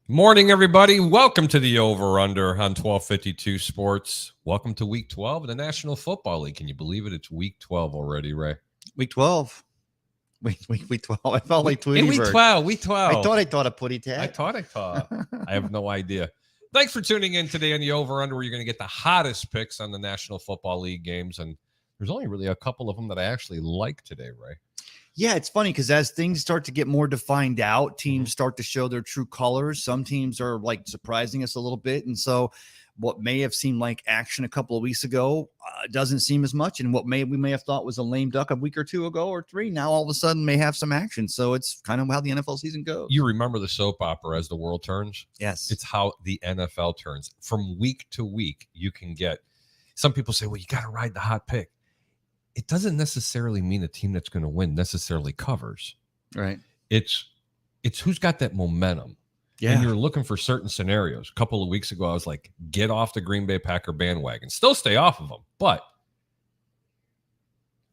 Morning, everybody. Welcome to the Over-Under on 1252 Sports. Welcome to Week 12 of the National Football League. Can you believe it? It's Week 12 already, Ray. Week 12. Week 12. I felt like Tweety Week Bird. 12. Week 12. I thought a putty tag. I thought. I have no idea. Thanks for tuning in today on the Over-Under, where you're going to get the hottest picks on the National Football League games. And there's only really a couple of them that I actually like today, Ray. Yeah, it's funny because as things start to get more defined out, teams start to show their true colors. Some teams are like surprising us a little bit. And so what may have seemed like action a couple of weeks ago doesn't seem as much. And what we may have thought was a lame duck a week or two ago or three, now all of a sudden may have some action. So it's kind of how the NFL season goes. You remember the soap opera As the World Turns? Yes. It's how the NFL turns. From week to week, you can get – some people say, well, you got to ride the hot pick. It doesn't necessarily mean a team that's going to win necessarily covers. Right. It's who's got that momentum. Yeah. And you're looking for certain scenarios. A couple of weeks ago, I was like, get off the Green Bay Packer bandwagon. Still stay off of them. But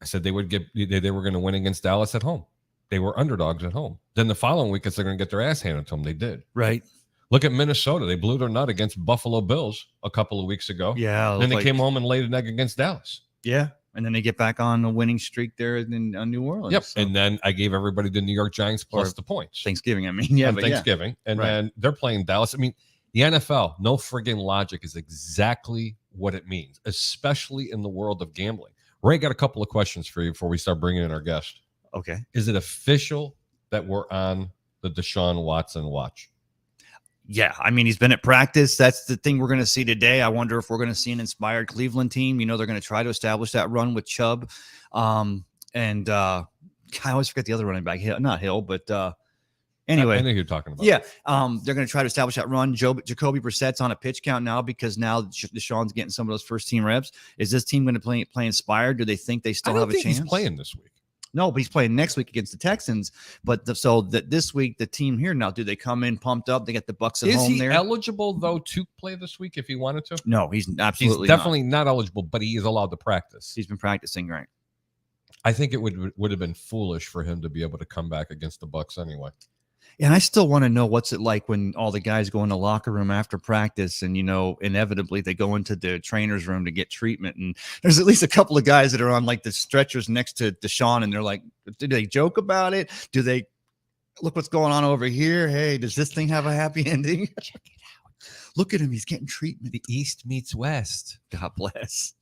I said they were going to win against Dallas at home. They were underdogs at home. Then the following week, they're going to get their ass handed to them. They did. Right. Look at Minnesota. They blew their nut against Buffalo Bills a couple of weeks ago. Yeah. Then they came home and laid an egg against Dallas. Yeah. And then they get back on a winning streak there in New Orleans. Yep. So And then I gave everybody the New York Giants plus Or the points. Thanksgiving, I mean, yeah, on but Thanksgiving. And Right. then they're playing Dallas. I mean, the NFL, no friggin' logic is exactly what it means, especially in the world of gambling. Ray, got a couple of questions for you before we start bringing in our guest. yeah. Okay. Is it official that we're on the Deshaun Watson watch? Yeah, I mean, he's been at practice. That's the thing we're going to see today. I wonder if we're going to see an inspired Cleveland team. You know, they're going to try to establish that run with Chubb. I always forget the other running back. Not Hill, but anyway. I know who you're talking about. Yeah, they're going to try to establish that run. Jacoby Brissett's on a pitch count now because now Deshaun's getting some of those first team reps. Is this team going to play inspired? Do they think they I still don't have a think chance? he's playing this week. No, but he's playing next week against the Texans. But this week, the team here now, do they come in pumped up? They get the Bucks at Is home he there. eligible, though, to play this week if he wanted to? No, he's absolutely He's definitely not eligible, but he is allowed to practice. He's been practicing, right? I think it would have been foolish for him to be able to come back against the Bucks anyway. And I still want to know what's it like when all the guys go in the locker room after practice and, you know, inevitably they go into the trainer's room to get treatment. And there's at least a couple of guys that are on like the stretchers next to Deshaun. And they're like, do they joke about it? Do they look what's going on over here? Hey, does this thing have a happy ending? Check it out. Look at him. He's getting treatment. The East meets West. God bless.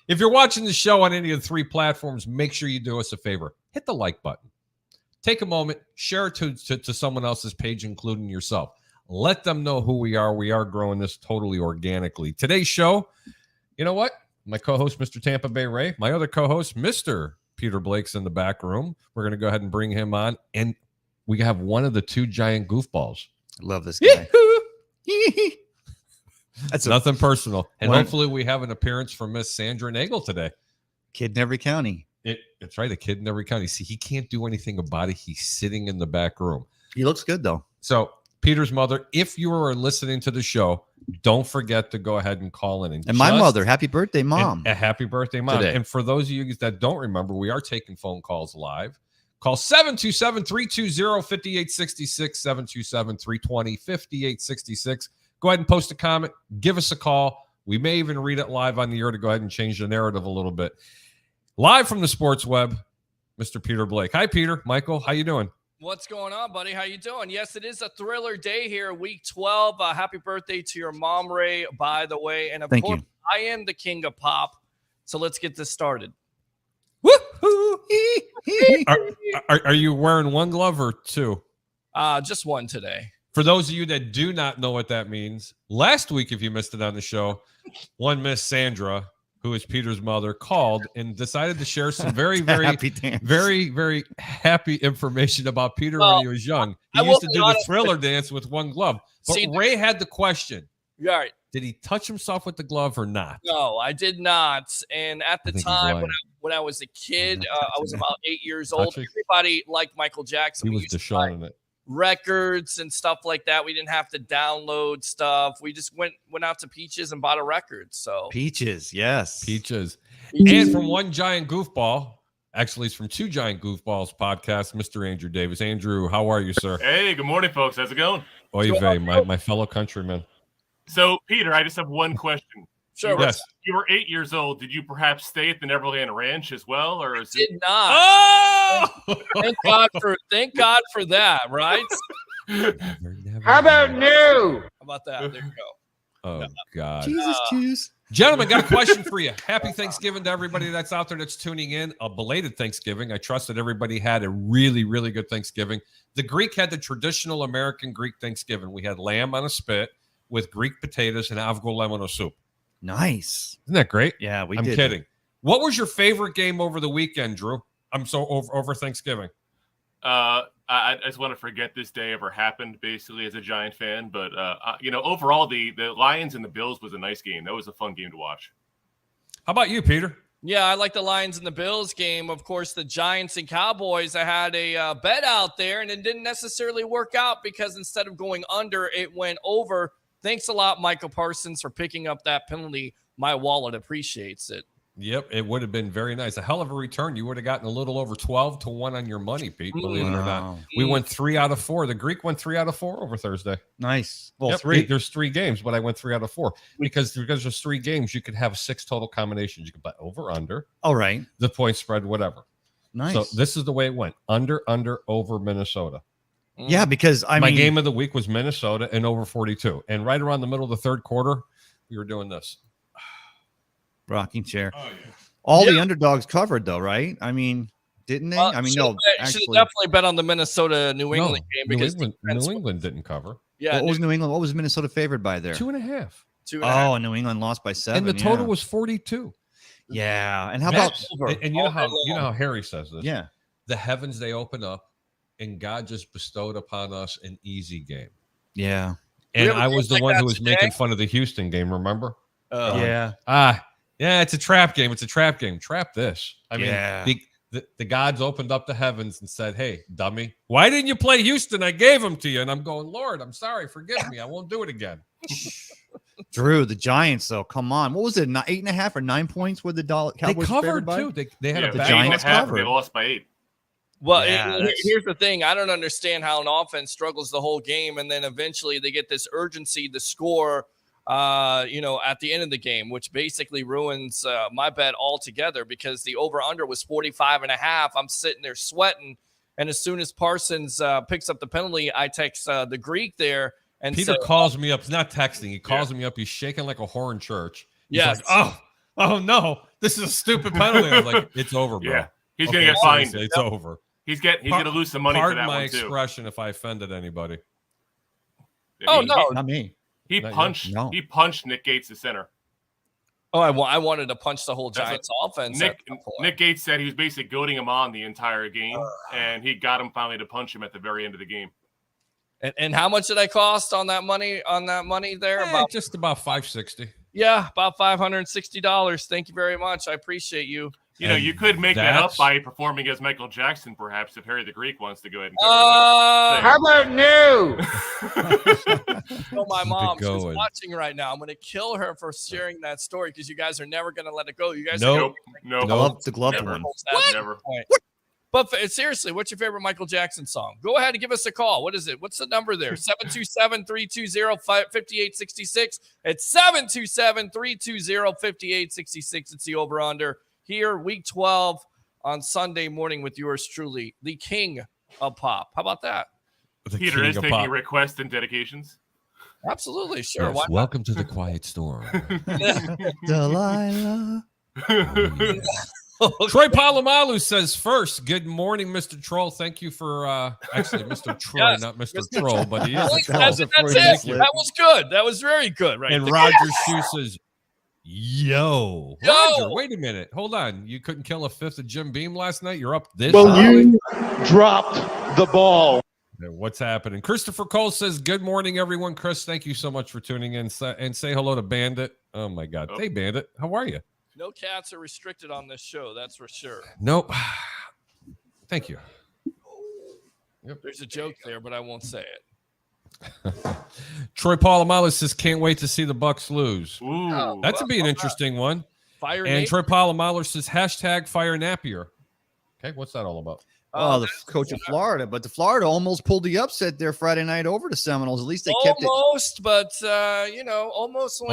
If you're watching the show on any of the three platforms, make sure you do us a favor. Hit the like button. Take a moment, share it to someone else's page, including yourself. Let them know who we are. We are growing this totally organically. Today's show, you know what? My co-host, Mr. Tampa Bay Ray. My other co-host, Mr. Peter Blake's in the back room. We're going to go ahead and bring him on. And we have one of the two giant goofballs. I love this guy. That's nothing personal. And What? hopefully we have an appearance from Miss Sandra Nagel today. Kid in every county. That's right, a kid in every county. See, he can't do anything about it. He's sitting in the back room. He looks good, though. So, Peter's mother, if you are listening to the show, don't forget to go ahead and call in. And my mother, happy birthday, Mom. A happy birthday, Mom. Today. And for those of you that don't remember, we are taking phone calls live. Call 727-320-5866, 727-320-5866. Go ahead and post a comment. Give us a call. We may even read it live on the air to go ahead and change the narrative a little bit. Live from the Sports Web, Mr. Peter Blake. Hi, Peter. Michael, how you doing? What's going on, buddy? How you doing? Yes, it is a thriller day here, week 12. Happy birthday to your mom, Ray, by the way. And of Thank course, you. I am the king of pop. So let's get this started. Woo-hoo! Are you wearing one glove or two? Just one today. For those of you that do not know what that means, last week, if you missed it on the show, one Miss Sandra, who is Peter's mother, called and decided to share some very, very, Happy dance. very, very happy information about Peter Well, when he was young. He I will used to be do the honest Thriller dance with one glove. But See, Ray had the question, You're right. did he touch himself with the glove or not? No, I did not. And at the I think he's time lying. when I was a kid, not I touching was it. about 8 years old. Touching. Everybody liked Michael Jackson. He We was used to buy Deshaun in it. records and stuff like that. We didn't have to download stuff. We just went out to Peaches and bought a record. So Peaches, yes. Peaches. And from one giant goofball, actually it's from two giant goofballs podcast, Mr. Andrew Davis. Andrew, how are you, sir? Hey, good morning, folks. How's it going? Oy vey, my fellow countrymen. So, Peter, I just have one question. sure. Yes. You were 8 years old. Did you perhaps stay at the Neverland Ranch as well, or is it? Did not. Oh! Thank God for that, right? How about new? How about that? There you go. Oh, God. Jesus, juice. Gentlemen, got a question for you. Happy Thanksgiving to everybody that's out there that's tuning in. A belated Thanksgiving. I trust that everybody had a really, really good Thanksgiving. The Greek had the traditional American Greek Thanksgiving. We had lamb on a spit with Greek potatoes and avgolemino soup. Nice. Isn't that great? Yeah, we I'm did. kidding. What was your favorite game over the weekend, Drew? I'm so over Thanksgiving. I just want to forget this day ever happened, basically, as a Giant fan. But overall, the Lions and the Bills was a nice game. That was a fun game to watch. How about you, Peter? Yeah, I like the Lions and the Bills game. Of course, the Giants and Cowboys, I had a bet out there, and it didn't necessarily work out because instead of going under, it went over. Thanks a lot, Michael Parsons, for picking up that penalty. My wallet appreciates it. Yep, it would have been very nice. A hell of a return. You would have gotten a little over 12-1 on your money, Pete. Believe it or not. Wow. We went 3 out of 4. The Greek went 3 out of 4 over Thursday. Nice. Well, Yep, 3. There's 3 games, but I went 3 out of 4 because there's 3 games. You could have 6 total combinations. You could bet over, under, All right. the point spread, whatever. Nice. So this is the way it went: under, over Minnesota. yeah, because I My mean, game of the week was Minnesota and over 42. And right around the middle of the third quarter, we were doing this. rocking chair. Oh, yeah. All the underdogs covered, though, right? I mean, didn't they? I mean, no, should have actually, definitely bet on the Minnesota New England game because New England didn't cover. yeah, what was New England? What was Minnesota favored by there? 2.5. 2.5. Oh, New England lost by 7. And the total yeah. was 42. And how about And you know how Harry says this? yeah? The heavens they open up, and God just bestowed upon us an easy game. Yeah. And ever I games was the like one that who was today? making fun of the Houston game. Remember? Yeah. Yeah, it's a trap game. It's a trap game. Trap this. I mean, Yeah. the gods opened up the heavens and said, "Hey, dummy, why didn't you play Houston? I gave them to you." And I'm going, Lord, I'm sorry. Forgive me. I won't do it again. Drew, the Giants, though. Come on. What was it? 8.5 or 9 points were the Cowboys They favored covered by? too. They had Yeah, a the bad Giants 8.5, covered. They lost by 8. Well, Yeah, here's the thing. I don't understand how an offense struggles the whole game, and then eventually they get this urgency to score, at the end of the game, which basically ruins my bet altogether because the over-under was 45.5. I'm sitting there sweating, and as soon as Parsons picks up the penalty, I text the Greek there and Peter say, calls me up. He's not texting. He calls me up. He's shaking like a horn church. He's Yes. like, oh no, this is a stupid penalty. I was like, it's over, bro. Yeah. He's Okay, going to get fined. seriously, It's over. He's going to lose some money for Pardon that my one, too. expression if I offended anybody. "Oh no, Not me. He Not you. punched. No. He punched Nick Gates, the center. I wanted to punch the whole That's Giants offense." Nick at that point. Nick Gates said he was basically goading him on the entire game, and he got him finally to punch him at the very end of the game. And how much did I cost on that money? There, Just about 560. about $560. Thank you very much. I appreciate you. You know, And you could make that up that's- by performing as Michael Jackson, perhaps, if Harry the Greek wants to go ahead and How about no? Tell my Keep it mom she's going. watching right now. I'm going to kill her for sharing that story because you guys are never going to let it go. You guys Nope. Nope. Glove, the gloved Never. one. Never. But seriously, what's your favorite Michael Jackson song? Go ahead and give us a call. What is it? What's the number there? 727-320-5866. It's 727-320-5866. It's the over-under here, week 12 on Sunday morning with yours truly, the king of pop. How about that? The Peter king is of taking pop. requests and dedications. Absolutely. Sure. Yes, Why not? welcome to the quiet storm. Delilah. Troy Polamalu says first, good morning, Mr. Troll. Thank you for actually Mr. Troy, Yes, not Mr. Mr. Troll, but he is. That's, a troll. was a that's Freudian it. slip. That was good. That was very good, right? And there. Roger Shoe says, yo. Yo. Roger, wait a minute. Hold on. You couldn't kill a fifth of Jim Beam last night? You're up this Well, early? you dropped the ball. What's happening? Christopher Cole says, good morning, everyone. Chris, thank you so much for tuning in. And say hello to Bandit. Oh, my God. Oh. Hey, Bandit. How are you? No cats are restricted on this show. That's for sure. Nope. Thank you. There's a joke there, but I won't say it. Troy Polamalu says, can't wait to see the Bucks lose. Ooh. That's would be an interesting one. Fire And Nate. Troy Polamalu says, hashtag fire Napier. Okay, what's that all about? Oh, the coach of Florida, but the Florida almost pulled the upset there Friday night over the Seminoles. At least they kept it. Almost, but almost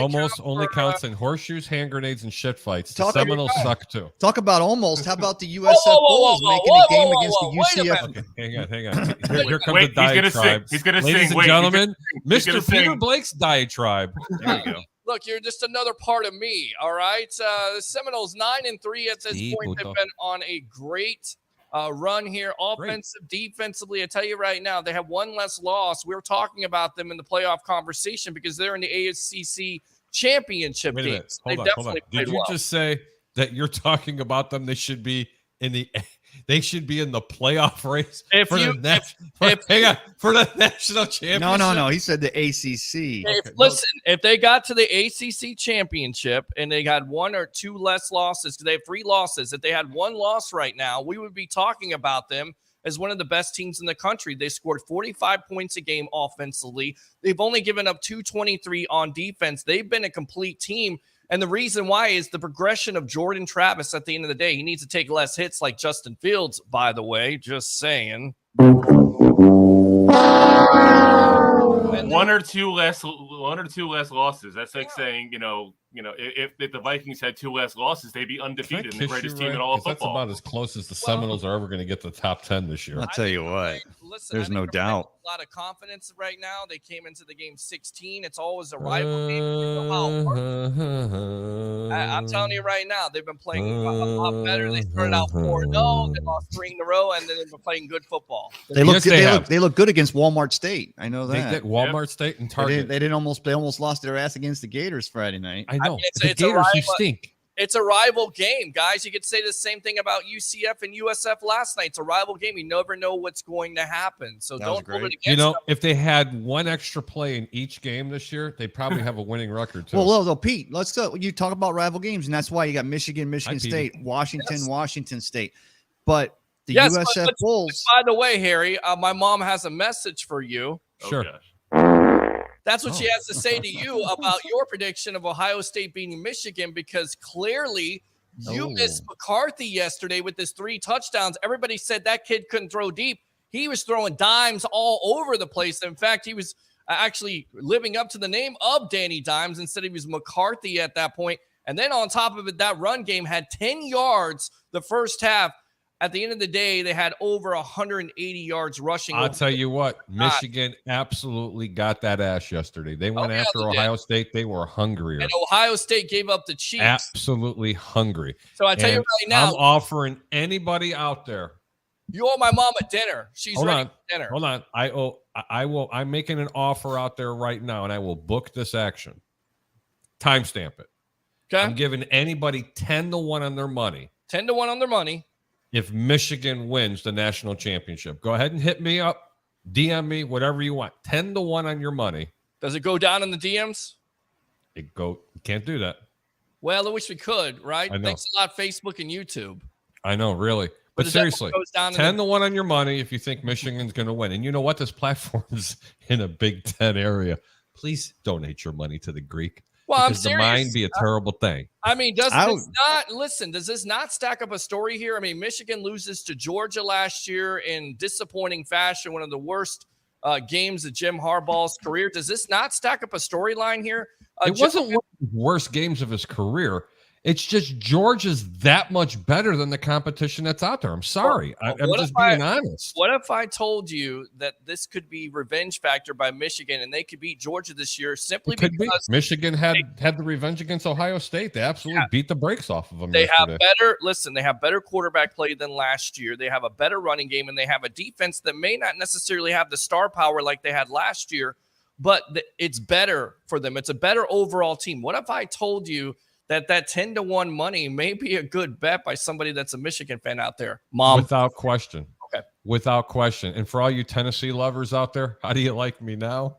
Only counts in horseshoes, hand grenades, and shit fights. The Talk- Seminoles suck too. Talk about almost. How about the USF whoa, Bulls whoa, making whoa, a game whoa, against whoa, the wait a UCF? minute. Okay, hang on. Here comes Wait, the he's gonna sing. diatribe. He's gonna Ladies sing. and Wait, he's gentlemen, he's gonna Mr. Peter sing. Blake's diatribe. There you go. Look, you're just another part of me. All right. The Seminoles 9-3 at this Sí, point puto. have been on a great run here, offensive, defensively. I tell you right now, they have one less loss. We were talking about them in the playoff conversation because they're in the ASCC championship Wait a minute. games. Hold They've on. definitely Did played you well. just say that you're talking about them? They should be in the. They should be in the playoff race If for you- the next. if- Hang on, for the national championship. No. He said the ACC. Listen, if they got to the ACC championship and they had one or two less losses, because they have 3 losses, if they had one loss right now, we would be talking about them as one of the best teams in the country. They scored 45 points a game offensively. They've only given up 223 on defense. They've been a complete team. And the reason why is the progression of Jordan Travis at the end of the day. He needs to take less hits like Justin Fields, by the way, just saying. One or two less losses. That's like saying, if the Vikings had 2 less losses, they'd be undefeated and the greatest team in all of That's football. about as close as the Seminoles are ever going to get to the top 10 this year. I'll tell you what. Listen, There's no they're doubt. A lot of confidence right now. They came into the game 16. It's always a rival game. You know how it works. I'm telling you right now, they've been playing a lot better. They started out 4-0, they lost 3 in a row, and then they've been playing good football. They look Yes, good. they They look good against Walmart State. I know They that. did Walmart State and Target. They almost lost their ass against the Gators Friday night. I know. mean, it's the a Gators who rival- stink. It's a rival game, guys. You could say the same thing about UCF and USF last night. It's a rival game. You never know what's going to happen. So That was don't hold it great. against them. If they had one extra play in each game this year, they probably have a winning record too. Well, Pete, let's go. You talk about rival games, and that's why you got Michigan, Michigan Pete. State, Washington, Yes. Washington State. But the Yes, USF but Bulls. by the way, Harry, my mom has a message for you. Sure. gosh. That's what she has to say to you about your prediction of Ohio State beating Michigan, because clearly you Oh. missed McCarthy yesterday with his 3 touchdowns. Everybody said that kid couldn't throw deep. He was throwing dimes all over the place. In fact, he was actually living up to the name of Danny Dimes instead of his McCarthy at that point. And then on top of it, that run game had 10 yards the first half. At the end of the day, they had over 180 yards rushing. I'll over tell the- you what, Michigan absolutely got that ass yesterday. They went yeah, after they did. Ohio State. They were hungrier. And Ohio State gave up the Chiefs. Absolutely hungry. So I tell you And right now, I'm offering anybody out there. you owe my mom a dinner. She's Hold ready on. for dinner. Hold on. I'm making an offer out there right now, and I will book this action. Timestamp it. I'm Okay, giving anybody 10-1 on their money 10-1 on their money. if Michigan wins the national championship. Go ahead and hit me up, DM me, whatever you want. 10-1 on your money. Does it go down in the DMs? You can't do that. Well, I wish we could, right? I know. Thanks a lot, Facebook and YouTube. I know, really. But it definitely seriously, goes down in the- 10-1 on your money if you think Michigan's going to win. And you know what? This platform's in a Big Ten area. Please donate your money to the Greek. Well, I'm because the serious. mind be a terrible thing. I mean, does I this not listen? Does this not stack up a story here? I mean, Michigan loses to Georgia last year in disappointing fashion, one of the worst games of Jim Harbaugh's career. Does this not stack up a storyline here? It wasn't one of the worst games of his career. It's just Georgia's that much better than the competition that's out there. I'm sorry. I'm what just if I- being honest. What if I told you that this could be revenge factor by Michigan and they could beat Georgia this year simply It could be. because Michigan had the revenge against Ohio State. They absolutely beat the brakes off of them they have yesterday. they have better quarterback play than last year. They have a better running game, and they have a defense that may not necessarily have the star power like they had last year, but it's better for them. It's a better overall team. What if I told you that 10-1 money may be a good bet by somebody that's a Michigan fan out there? Mom. Without question. Okay. Without question. And for all you Tennessee lovers out there, how do you like me now?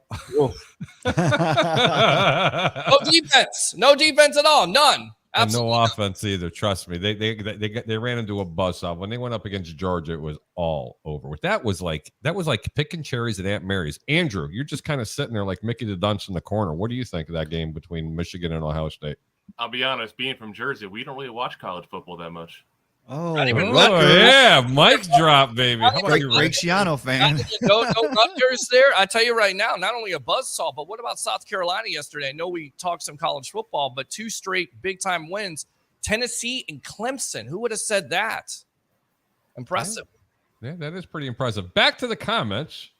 No defense. No defense at all. None. And Absolutely. no offense either. Trust me. They ran into a buzzsaw. When they went up against Georgia, it was all over. That was like picking cherries at Aunt Mary's. Andrew, you're just kind of sitting there like Mickey the Dunce in the corner. What do you think of that game between Michigan and Ohio State? I'll be honest, being from Jersey, we don't really watch college football that much. Oh, Not even Oh, Rutgers. yeah, mic drop, baby. How about Greg you, Schiano fan. No Rutgers there. I tell you right now, not only a buzzsaw, but what about South Carolina yesterday? I know we talked some college football, but 2 straight big-time wins. Tennessee and Clemson. Who would have said that? Impressive. Yeah, that is pretty impressive. Back to the comments.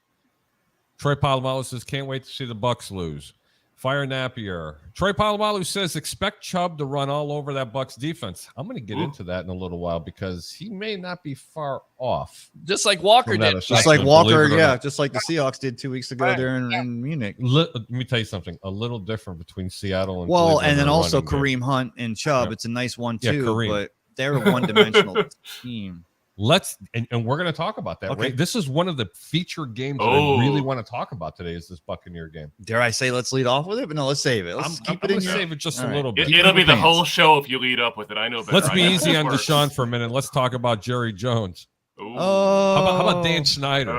Troy Polamalu says, can't wait to see the Bucks lose. Fire Napier. Troy Polamalu says, expect Chubb to run all over that Bucks defense. I'm going to get into that in a little while because he may not be far off. Just like Walker From that did. assessment. Just like Believe Walker, it or yeah, not. just like the Seahawks did 2 weeks ago Right. there in Munich. Let me tell you something. A little different between Seattle and Well, Cleveland and then in a also running game. Kareem Hunt and Chubb. Yeah. It's a nice one Yeah, too, Kareem. but they're a one-dimensional team. Let's and we're going to talk about that. Okay. Right? This is one of the featured games that Oh. I really want to talk about today. Is this Buccaneer game? Dare I say let's lead off with it? But no, let's save it. Let's keep it in I'm your. gonna save it just All a right. little bit. It'll be the pants. whole show if you lead up with it. I know better. Let's be I know easy how on this Deshaun works. for a minute. Let's talk about Jerry Jones. Ooh. Oh, How about Dan Snyder?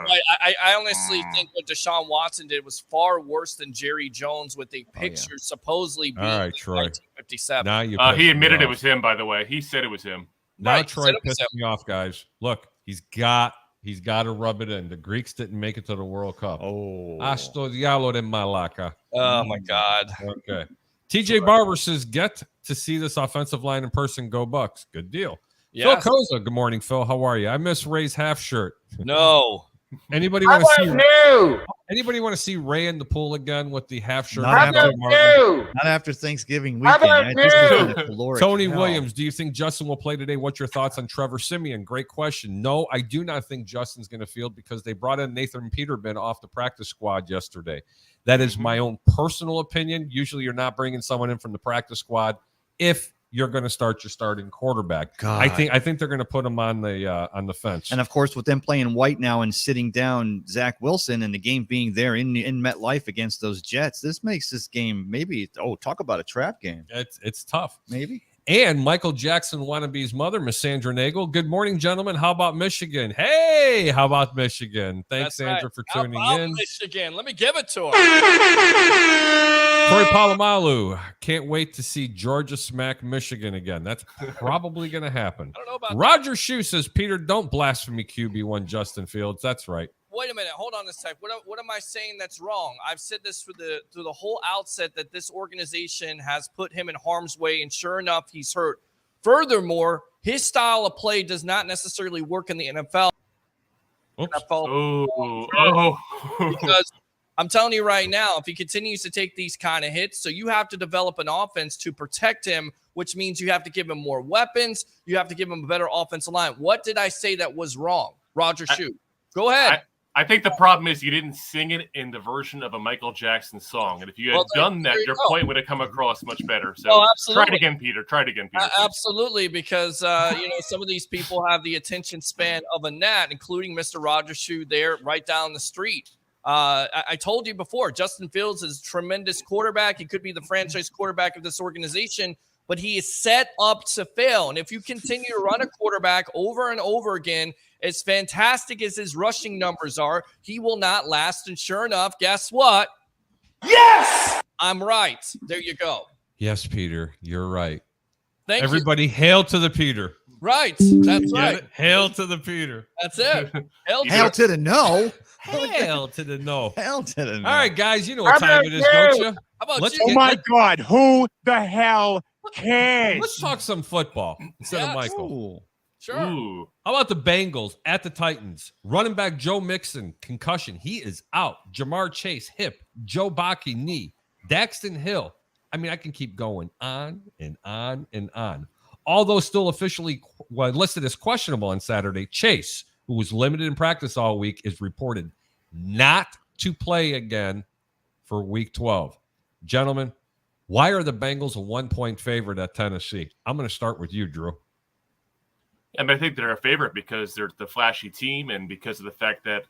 Right. I honestly think what Deshaun Watson did was far worse than Jerry Jones with a picture supposedly being All right, Troy. 1957. Now you. He admitted it was him, by the way. He said it was him. Now Right, Troy set up pissed himself. me off, guys. Look, he's got to rub it in. The Greeks didn't make it to the World Cup. Oh, Hasta diablo de Malaca. Oh my God. Okay. TJ Barber says, get to see this offensive line in person. Go Bucks. Good deal. Yeah. Phil Koza. Good morning, Phil. How are you? I miss Ray's half shirt. No. Anybody want to see? New. Anybody want to see Ray in the pool again with the half shirt? Not on? after- Phil Martin? New. not after Thanksgiving How weekend. about That just you? would've been a caloric Tony hell. Williams, do you think Justin will play today? What's your thoughts on Trevor Simeon? Great question. No, I do not think Justin's going to field because they brought in Nathan Peterman off the practice squad yesterday. That is my own personal opinion. Usually you're not bringing someone in from the practice squad if you're going to start your starting quarterback. God. I think they're going to put him on the fence. And of course, with them playing white now and sitting down Zach Wilson and the game being there in MetLife against those Jets, this makes this game maybe, talk about a trap game. It's tough. Maybe. And Michael Jackson wannabe's mother, Miss Sandra Nagel. Good morning, gentlemen. How about Michigan? Hey, how about Michigan? Thanks, That's Sandra, right. for How tuning about in. Michigan? Let me give it to her. Troy Polamalu. Can't wait to see Georgia smack Michigan again. That's probably going to happen. I don't know about Roger Shue says, Peter, don't blasphemy QB1 Justin Fields. That's right. Wait a minute. Hold on a sec. What am I saying that's wrong? I've said this through the whole outset that this organization has put him in harm's way, and sure enough, he's hurt. Furthermore, his style of play does not necessarily work in the NFL. Oops. Because I'm telling you right now, if he continues to take these kind of hits, so you have to develop an offense to protect him, which means you have to give him more weapons. You have to give him a better offensive line. What did I say that was wrong? Roger Shue. Go ahead. I think the problem is you didn't sing it in the version of a Michael Jackson song. And if you had done that, your point would have come across much better. So try it again, Peter. Try it again, Peter. Absolutely, because some of these people have the attention span of a gnat, including Mr. Roger Shue there right down the street. I told you before, Justin Fields is a tremendous quarterback. He could be the franchise quarterback of this organization, but he is set up to fail. And if you continue to run a quarterback over and over again, as fantastic as his rushing numbers are, he will not last. And sure enough, guess what? Yes. I'm right. There you go. Yes, Peter, you're right. Thank Everybody, hail to the Peter. you. Right. That's Get right. it? Hail to the Peter. That's it. Hell Hell to the no. Hail to the no. Hell to the no. All right, guys, you know what time it is, don't you? How about Let's you? get- Oh my God! Who the hell cares? Let's talk some football instead Yes. of Michael. Ooh. Sure. Ooh. How about the Bengals at the Titans? Running back Joe Mixon, concussion. He is out. Jamar Chase, hip. Joe Baki, knee. Daxton Hill. I mean, I can keep going on and on and on. Although still officially listed as questionable on Saturday, Chase, who was limited in practice all week, is reported not to play again for Week 12. Gentlemen, why are the Bengals a 1-point favorite at Tennessee? I'm going to start with you, Drew. And I think they're a favorite because they're the flashy team and because of the fact that,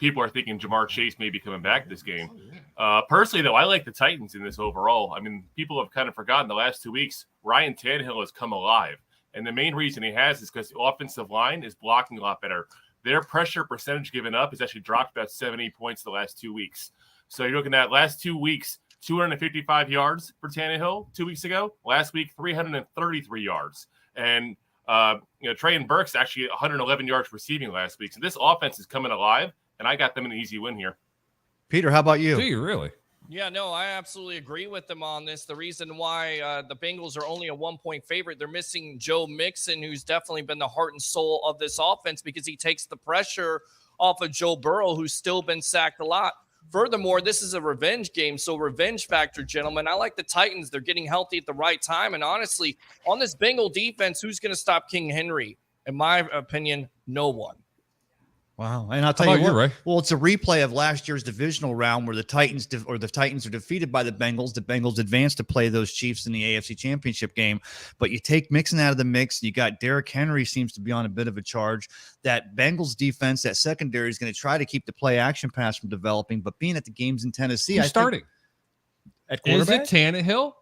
people are thinking Jamar Chase may be coming back this game. Personally, though, I like the Titans in this overall. I mean, people have kind of forgotten the last 2 weeks. Ryan Tannehill has come alive. And the main reason he has is because the offensive line is blocking a lot better. Their pressure percentage given up has actually dropped about 70 points the last 2 weeks. So you're looking at last 2 weeks, 255 yards for Tannehill 2 weeks ago. Last week, 333 yards. And Trey and Burks actually 111 yards receiving last week. So this offense is coming alive, and I got them an easy win here. Peter, how about Do you? you really? Yeah, no, I absolutely agree with them on this. The reason why the Bengals are only a 1-point favorite, they're missing Joe Mixon, who's definitely been the heart and soul of this offense because he takes the pressure off of Joe Burrow, who's still been sacked a lot. Furthermore, this is a revenge game, so revenge factor, gentlemen. I like the Titans. They're getting healthy at the right time. And honestly, on this Bengal defense, who's going to stop King Henry? In my opinion, no one. Wow. And I'll How tell you about you, what, Ray? well, it's a replay of last year's divisional round where the Titans are defeated by the Bengals. The Bengals advance to play those Chiefs in the AFC Championship game. But you take Mixon out of the mix. You got Derrick Henry seems to be on a bit of a charge. That Bengals defense, that secondary is going to try to keep the play action pass from developing. But being at the games in Tennessee, Who's starting? At Is quarterback? it Tannehill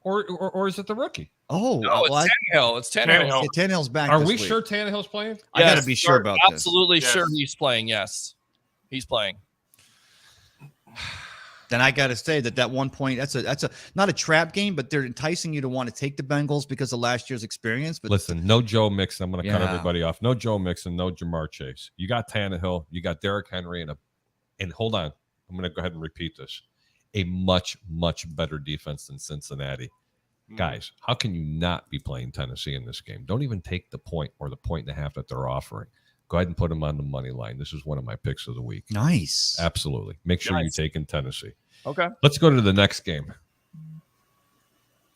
or is it the rookie? Oh, No, it's well, Tannehill. It's Tannehill. Tannehill. Tannehill's back. Are this we week. sure Tannehill's playing? I got to Yes, be sure about this. Absolutely Yes. sure he's playing, yes. He's playing. Then I got to say that 1 point, that's a not a trap game, but they're enticing you to want to take the Bengals because of last year's experience. But Listen, no Joe Mixon. I'm going to cut Yeah. everybody off. No Joe Mixon, no Jamar Chase. You got Tannehill, you got Derrick Henry, and hold on, I'm going to go ahead and repeat this. A much, much better defense than Cincinnati. Guys, how can you not be playing Tennessee in this game? Don't even take the point or the point and a half that they're offering. Go ahead and put them on the money line. This is one of my picks of the week. nice. Absolutely. Make sure you Nice. take in Tennessee. Okay. Let's go to the next game.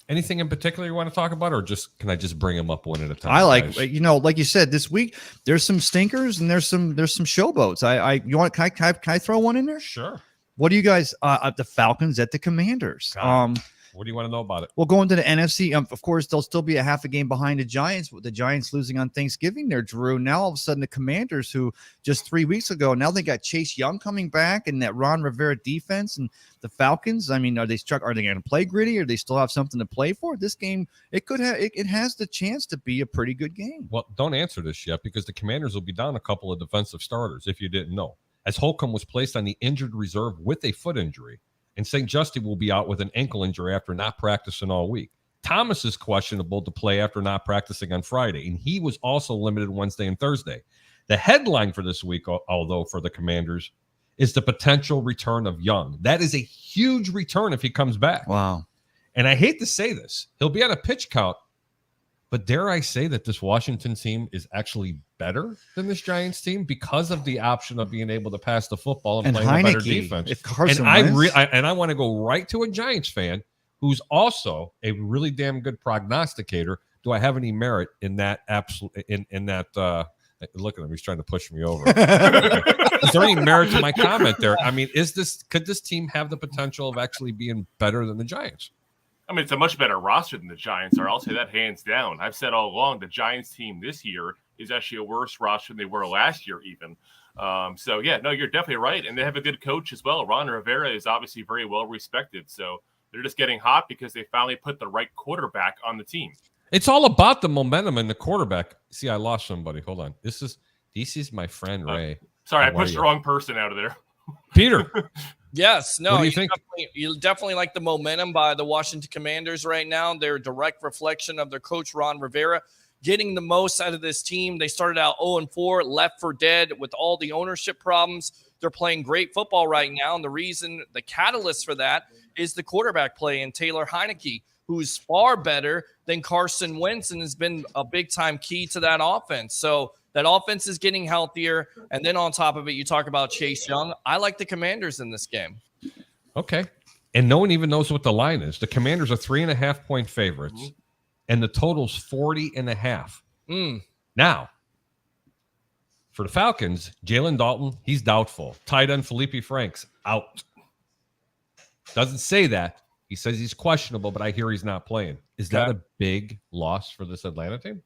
Anything in particular you want to talk about, or can I just bring them up one at a time? I like, guys? like you said, this week there's some stinkers and there's some showboats. You want? Can I throw one in there? Sure. What do you guys? The Falcons at the Commanders. God. What do you want to know about it? Well, going to the NFC, of course, they'll still be a half a game behind the Giants. With the Giants losing on Thanksgiving there, Drew. Now all of a sudden, the Commanders, who just 3 weeks ago, now they got Chase Young coming back and that Ron Rivera defense, and the Falcons. I mean, are they going to play gritty, or do they still have something to play for? This game, it could have, it has the chance to be a pretty good game. Well, don't answer this yet because the Commanders will be down a couple of defensive starters if you didn't know. As Holcomb was placed on the injured reserve with a foot injury, and St. Justy will be out with an ankle injury after not practicing all week. Thomas is questionable to play after not practicing on Friday, and he was also limited Wednesday and Thursday. The headline for this week, although for the Commanders, is the potential return of Young. That is a huge return if he comes back. Wow. And I hate to say this, he'll be on a pitch count, but dare I say that this Washington team is actually better than this Giants team because of the option of being able to pass the football and playing a better defense. If Carson And wins, I want to go right to a Giants fan who's also a really damn good prognosticator. Do I have any merit in that? In that. Look at him; he's trying to push me over. Is there any merit to my comment there? I mean, could this team have the potential of actually being better than the Giants? I mean, it's a much better roster than the Giants are. I'll say that hands down. I've said all along the Giants team this year is actually a worse roster than they were last year even. So, yeah, no, you're definitely right. And they have a good coach as well. Ron Rivera is obviously very well respected. So they're just getting hot because they finally put the right quarterback on the team. It's all about the momentum and the quarterback. See, I lost somebody. Hold on. This is my friend Ray. Sorry, I How are pushed you? the wrong person out of there. Peter. Yes, no. What do you think? You definitely like the momentum by the Washington Commanders right now. They're a direct reflection of their coach, Ron Rivera, getting the most out of this team. They started out 0-4, left for dead with all the ownership problems. They're playing great football right now, and the catalyst for that is the quarterback play in Taylor Heineke, who's far better than Carson Wentz and has been a big-time key to that offense. So that offense is getting healthier, and then on top of it, you talk about Chase Young. I like the Commanders in this game. Okay. And no one even knows what the line is. The Commanders are 3.5-point favorites, and the total's 40.5. Now, for the Falcons, Jalen Dalton, he's doubtful. Tight end Felipe Franks, out. Doesn't say that. He says he's questionable, but I hear he's not playing. Is that a big loss for this Atlanta team?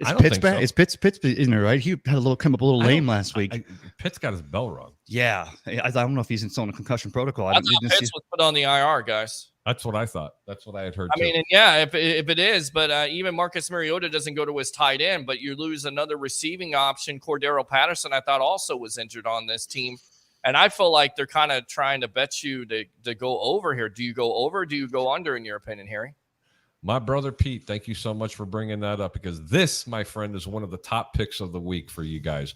I don't think so. It's Pitts, isn't it, right? He had come up a little lame last week. Pitt's got his bell rung. Yeah. I don't know if he's still in a concussion protocol. I thought Pitts was put on the IR, guys. That's what I thought. That's what I had heard. I mean, and yeah, if it is, but even Marcus Mariota doesn't go to his tight end, but you lose another receiving option. Cordero Patterson, I thought, also was injured on this team. And I feel like they're kind of trying to bet you to go over here. Do you go over or do you go under, in your opinion, Harry? My brother Pete, thank you so much for bringing that up, because this, my friend, is one of the top picks of the week for you guys.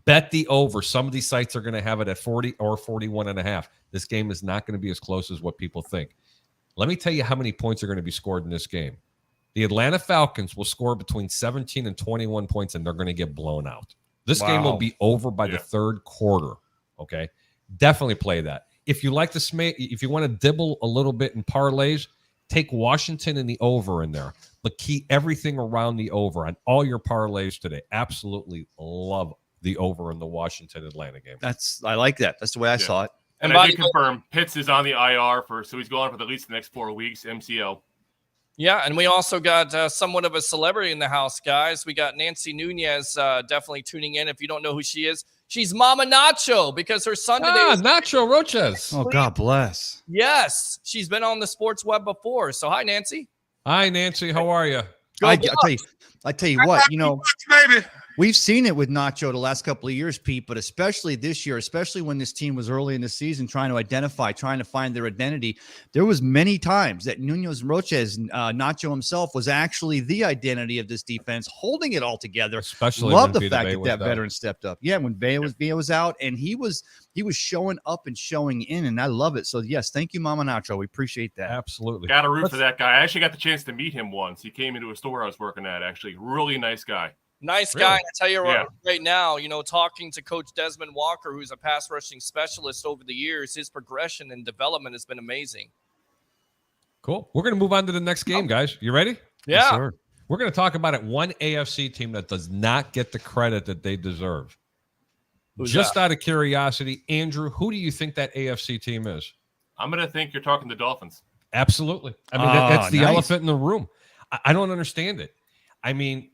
Bet the over. Some of these sites are going to have it at 40 or 41.5. This game is not going to be as close as what people think. Let me tell you how many points are going to be scored in this game. The Atlanta Falcons will score between 17 and 21 points, and they're going to get blown out. This game will be over by the third quarter. Okay, definitely play that. If you like to if you want to dibble a little bit in parlays, take Washington and the over in there, but key everything around the over on all your parlays today. Absolutely love the over in the Washington Atlanta game. I like that. That's the way I saw it. And I did confirm Pitts is on the IR so he's going for at least the next 4 weeks, MCL. Yeah, and we also got somewhat of a celebrity in the house, guys. We got Nancy Nunez definitely tuning in. If you don't know who she is, she's Mama Nacho, because her son today is Nacho Roches. Oh, God bless. Yes, she's been on the sports web before. So hi, Nancy. Hi, Nancy. How are you? I tell you what, Baby. We've seen it with Nacho the last couple of years, Pete, but especially this year, especially when this team was early in the season trying to find their identity. There was many times that Nunez Roches, Nacho himself, was actually the identity of this defense, holding it all together. Especially love when the Vita fact Vea that was that down. veteran stepped up. Yeah, when Villa was out, and he was showing up and showing in, and I love it. So yes, thank you, Mama Nacho. We appreciate that. Absolutely. Got to root for that guy. I actually got the chance to meet him once. He came into a store I was working at, actually. Really nice guy. Nice Really? guy. I tell you Yeah. right now, talking to Coach Desmond Walker, who's a pass rushing specialist over the years, his progression and development has been amazing. Cool. We're going to move on to the next game, guys. You ready? Yeah. sir. We're going to talk about it. One AFC team that does not get the credit that they deserve. Who's Just out of curiosity, Andrew, who do you think that AFC team is? I'm going to think you're talking the Dolphins. Absolutely. I mean, Oh, that's the nice. elephant in the room. I don't understand it. I mean,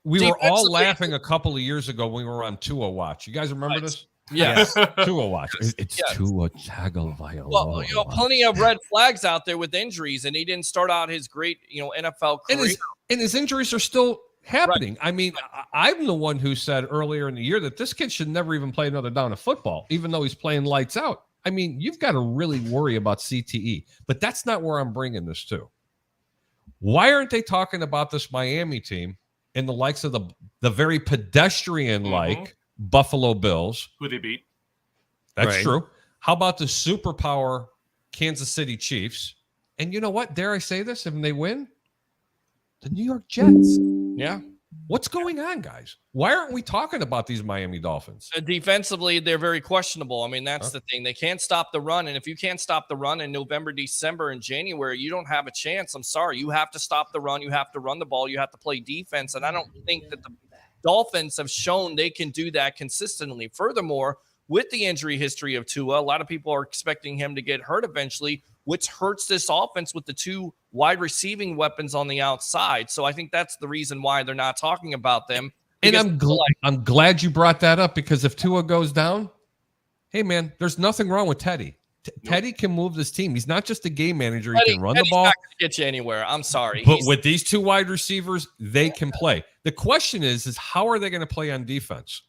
we were all Defensively- laughing a couple of years ago when we were on Tua Watch. You guys remember Right. this? Yes. Tua Watch. It's Yes. Tua Tagovailoa. Well, plenty of red flags out there with injuries, and he didn't start out his great, NFL and career. his injuries are still happening. I mean, I'm the one who said earlier in the year that this kid should never even play another down of football, even though he's playing lights out. I mean, you've got to really worry about CTE, but that's not where I'm bringing this to. Why aren't they talking about this Miami team in the likes of the very pedestrian-like Buffalo Bills? Who they beat. That's Right. true. How about the superpower Kansas City Chiefs? And you know what? Dare I say this? If they win, the New York Jets. Yeah. What's going on, guys? Why aren't we talking about these Miami Dolphins? Defensively, they're very questionable. I mean, that's Huh? the thing. They can't stop the run. And if you can't stop the run in November, December, and January, you don't have a chance. I'm sorry. You have to stop the run. You have to run the ball. You have to play defense. And I don't think that the Dolphins have shown they can do that consistently. Furthermore, with the injury history of Tua, a lot of people are expecting him to get hurt eventually, which hurts this offense with the two wide receiving weapons on the outside. So I think that's the reason why they're not talking about them. And Because I'm glad you brought that up, because if Tua goes down, hey man, there's nothing wrong with Teddy. Teddy can move this team. He's not just a game manager. He can run the Teddy's ball. not going to get you anywhere. I'm sorry. But He's- with these two wide receivers, they can play. The question is how are they going to play on defense?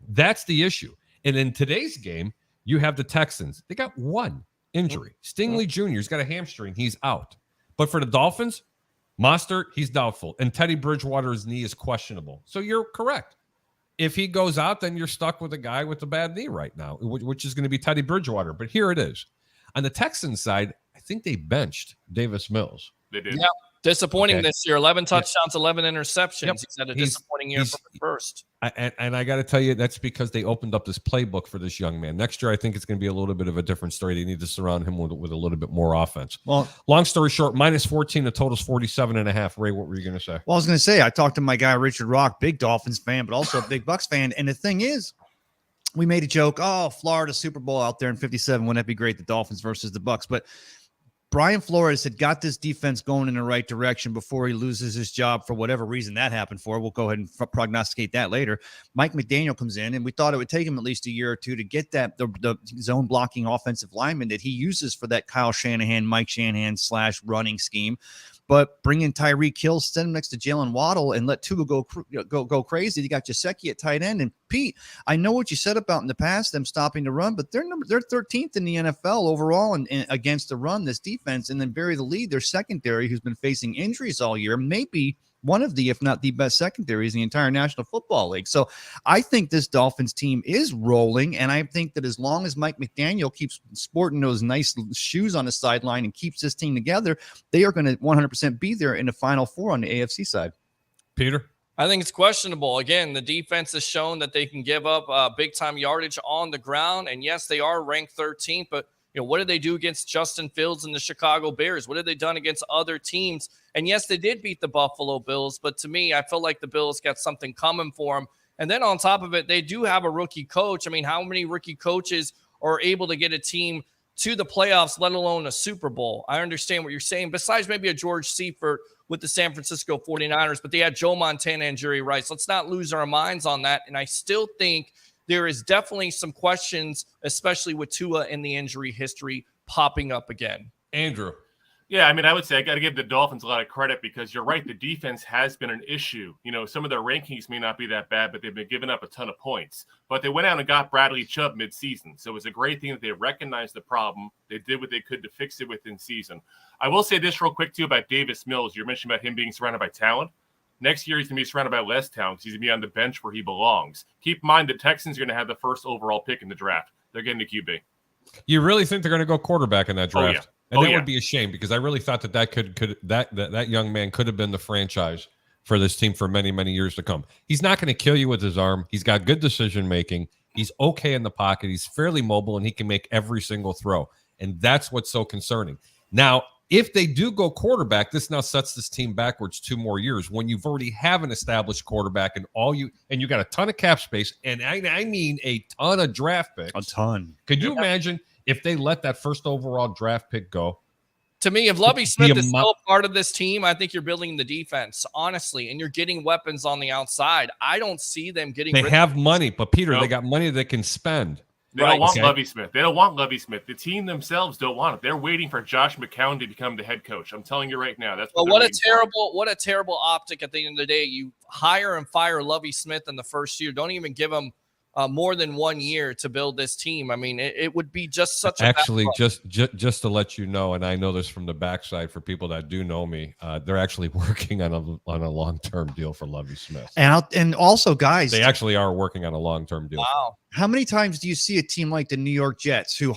That's the issue. And in today's game, you have the Texans. They got one injury. Stingley Jr. has got a hamstring. He's out. But for the Dolphins, Mostert, he's doubtful. And Teddy Bridgewater's knee is questionable. So you're correct. If he goes out, then you're stuck with a guy with a bad knee right now, which is going to be Teddy Bridgewater. But here it is. On the Texans side, I think they benched Davis Mills. They did. Yeah. Disappointing Okay. this year. 11 touchdowns, 11 interceptions. Yep. He's had a He's- disappointing year he's- from the first. And I got to tell you, that's because they opened up this playbook for this young man. Next year, I think it's going to be a little bit of a different story. They need to surround him with a little bit more offense. Well, Long story short, minus 14, the total's 47.5. Ray, what were you going to say? Well, I was going to say, I talked to my guy, Richard Rock, big Dolphins fan, but also a big Bucks fan. And the thing is, we made a joke, oh, Florida Super Bowl out there in 57. Wouldn't that be great? The Dolphins versus the Bucks. But Brian Flores had got this defense going in the right direction before he loses his job for whatever reason that happened for. We'll go ahead and prognosticate that later. Mike McDaniel comes in, and we thought it would take him at least a year or two to get that the zone blocking offensive lineman that he uses for that Kyle Shanahan, Mike Shanahan / running scheme. But bring in Tyreek Hill, send him next to Jalen Waddle, and let Tua go crazy. You got Gesicki at tight end, and Pete. I know what you said about in the past them stopping the run, but they're 13th in the NFL overall and against the run. This defense, and then bury the lead. Their secondary, who's been facing injuries all year, maybe one of the, if not the best secondaries in the entire National Football League. So I think this Dolphins team is rolling, and I think that as long as Mike McDaniel keeps sporting those nice shoes on the sideline and keeps this team together, they are going to 100% be there in the Final Four on the AFC side. Peter? I think it's questionable. Again, the defense has shown that they can give up big time yardage on the ground. And yes, they are ranked 13th, but what did they do against Justin Fields and the Chicago Bears? What have they done against other teams? And yes, they did beat the Buffalo Bills, but to me, I feel like the Bills got something coming for them. And then on top of it, they do have a rookie coach. I mean, how many rookie coaches are able to get a team to the playoffs, let alone a Super Bowl? I understand what you're saying. Besides maybe a George Seifert with the San Francisco 49ers, but they had Joe Montana and Jerry Rice. Let's not lose our minds on that. And I still think there is definitely some questions, especially with Tua and the injury history popping up again. Andrew? Yeah, I mean, I would say I got to give the Dolphins a lot of credit because you're right. The defense has been an issue. Some of their rankings may not be that bad, but they've been giving up a ton of points. But they went out and got Bradley Chubb midseason. So it was a great thing that they recognized the problem. They did what they could to fix it within season. I will say this real quick, too, about Davis Mills. You mentioned about him being surrounded by talent. Next year, he's going to be surrounded by less talent because he's going to be on the bench where he belongs. Keep in mind, the Texans are going to have the first overall pick in the draft. They're getting the QB. You really think they're going to go quarterback in that draft? Oh, yeah. And that would be a shame because I really thought that young man could have been the franchise for this team for many, many years to come. He's not going to kill you with his arm. He's got good decision making. He's okay in the pocket. He's fairly mobile, and he can make every single throw. And that's what's so concerning. Now, if they do go quarterback, this now sets this team backwards 2 more years when you've already have an established quarterback and you got a ton of cap space, and I mean a ton of draft picks. A ton. Could you imagine if they let that first overall draft pick go? To me, if Lovie Smith is still part of this team, I think you're building the defense, honestly, and you're getting weapons on the outside. I don't see them getting They rid have money, but Peter, Nope. they got money they can spend. They don't want Lovie Smith. They don't want Lovie Smith. The team themselves don't want it. They're waiting for Josh McCown to become the head coach. I'm telling you right now. That's what a terrible optic at the end of the day. You hire and fire Lovie Smith in the first year. Don't even give him more than 1 year to build this team. I mean, it would be just such a actually just to let you know, and I know this from the backside for people that do know me, they're actually working on a long-term deal for Lovie Smith. And also, guys, they actually are working on a long-term deal. Wow. How many times do you see a team like the New York Jets who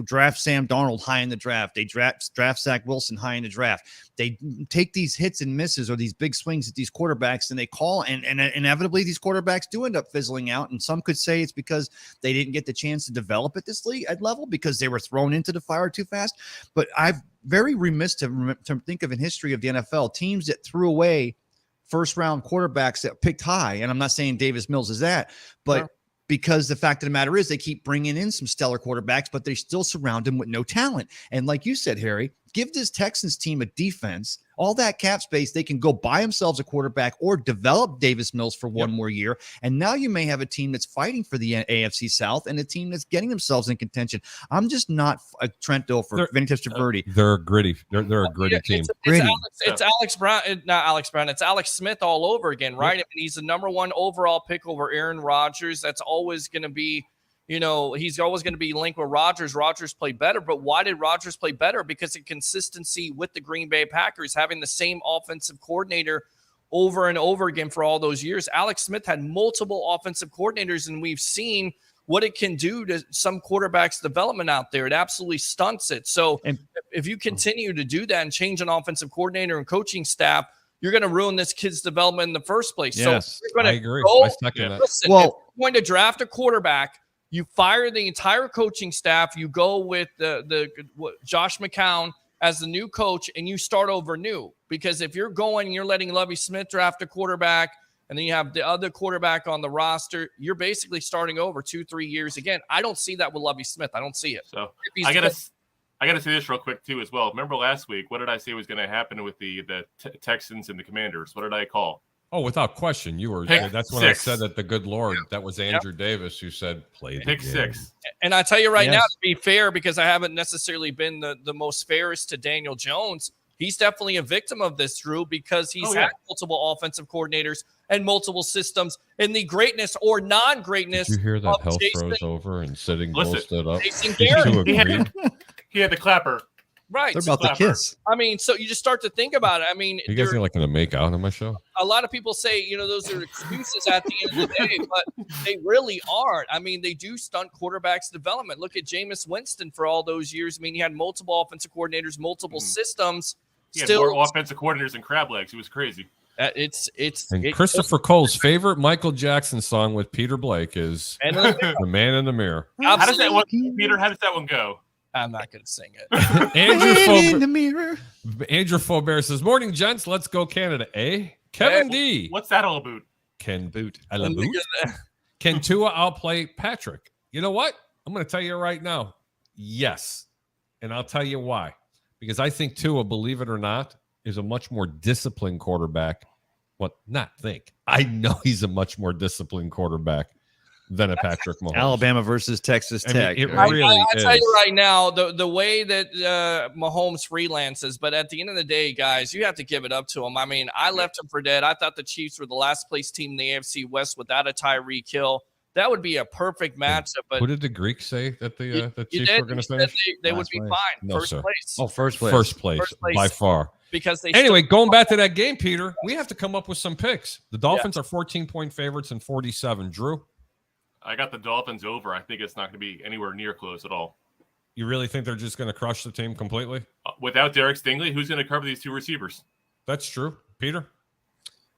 draft Sam Darnold high in the draft? They draft Zach Wilson high in the draft. They take these hits and misses or these big swings at these quarterbacks, and they call, and inevitably these quarterbacks do end up fizzling out. And some could say it's because they didn't get the chance to develop at this league at level because they were thrown into the fire too fast. But I've very remiss to think of in history of the NFL teams that threw away first-round quarterbacks that picked high. And I'm not saying Davis Mills is that, but Sure. Because the fact of the matter is they keep bringing in some stellar quarterbacks, but they still surround him with no talent. And like you said, Harry, give this Texans team a defense, all that cap space, they can go buy themselves a quarterback or develop Davis Mills for one more year. And now you may have a team that's fighting for the AFC South and a team that's getting themselves in contention. I'm just not a Trento for Vinny Testaverde. They're gritty. They're a gritty team. It's Alex Brown, not Alex Brown. It's Alex Smith all over again, right? I mean, he's the number 1 overall pick over Aaron Rodgers. That's always going to be, he's always going to be linked with Rodgers. Rodgers played better, but why did Rodgers play better? Because of consistency with the Green Bay Packers, having the same offensive coordinator over and over again for all those years. Alex Smith had multiple offensive coordinators, and we've seen what it can do to some quarterbacks' development out there. It absolutely stunts it. So if you continue to do that and change an offensive coordinator and coaching staff, you're going to ruin this kid's development in the first place. Yes, so I agree. I second that. Listen, if you're going to draft a quarterback, you fire the entire coaching staff. You go with the Josh McCown as the new coach, and you start over new. Because if you're going and you're letting Lovie Smith draft a quarterback, and then you have the other quarterback on the roster, you're basically starting over 2-3 years again. I don't see that with Lovie Smith. I don't see it. So I gotta say this real quick too as well. Remember last week, what did I say was going to happen with the Texans and the Commanders? What did I call? Oh, without question, you were. That's when I said that the good Lord, that was Andrew Davis who said, "Play the pick game." 6. And I tell you right now, to be fair, because I haven't necessarily been the most fairest to Daniel Jones, he's definitely a victim of this, Drew, because he's had multiple offensive coordinators and multiple systems. And the greatness or non-greatness. Did you hear that hell froze over and Sitting Bull stood up? Jason These two Garrett. agreed. He had the clapper. Right. They're about to kiss. I mean, so you just start to think about it. I mean, You guys are like going to make out on my show? a lot of people say, those are excuses at the end of the day, but they really aren't. I mean, they do stunt quarterbacks' development. Look at Jameis Winston for all those years. I mean, he had multiple offensive coordinators, multiple systems. He had more offensive coordinators than crab legs. It was crazy. Christopher Cole's favorite Michael Jackson song with Peter Blake is "The Man in the Mirror." How does that one, Peter? How does that one go? I'm not going to sing it. Andrew Faubert says, "Morning, gents. Let's go Canada, eh?" Kevin D. What's that all about? Can boot. Can Tua outplay Patrick? You know what? I'm going to tell you right now. Yes. And I'll tell you why. Because I think Tua, believe it or not, is a much more disciplined quarterback. I know he's a much more disciplined quarterback than a Patrick Mahomes. Alabama versus Texas I mean, Tech. it right? really I tell is. you right now, the way that Mahomes freelances, but at the end of the day, guys, you have to give it up to him. I mean, I left him for dead. I thought the Chiefs were the last place team in the AFC West without a Tyreek Hill. That would be a perfect matchup. But Who did the Greeks say that the you Chiefs did. were going You to said finish? they would Last be place. fine. No, First sir. place. Oh, first place. First place by far. Because they Anyway, going back to that game, Peter, we have to come up with some picks. The Dolphins are 14-point favorites and 47. Drew, I got the Dolphins over. I think it's not going to be anywhere near close at all. you really think they're just going to crush the team completely? Without Derek Stingley, who's going to cover these two receivers? That's true. Peter?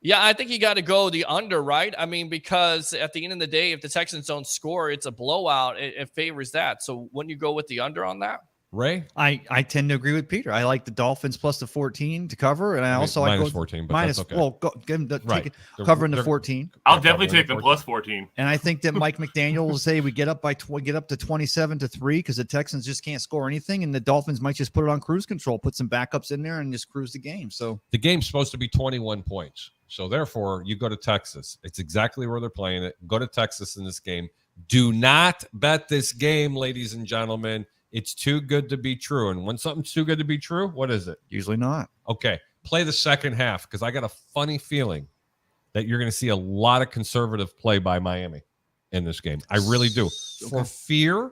Yeah, I think you got to go the under, right? I mean, because at the end of the day, if the Texans don't score, it's a blowout. It favors that. So wouldn't you go with the under on that? Ray? I tend to agree with Peter. I like the Dolphins plus the 14 to cover, and I also like minus 14, but minus. that's okay. Well, give them the Right. take it, They're- covering the they're- 14. I'll They're definitely covering take the 14. plus 14. And I think that Mike McDaniel will say we get up to 27-3 because the Texans just can't score anything, and the Dolphins might just put it on cruise control, put some backups in there, and just cruise the game. So The game's supposed to be 21 points. So therefore, you go to Texas. It's exactly where they're playing it. Go to Texas in this game. Do not bet this game, ladies and gentlemen. It's too good to be true. And when something's too good to be true, what is it? usually not. Okay, play the second half because I got a funny feeling that you're going to see a lot of conservative play by Miami in this game. I really do. For fear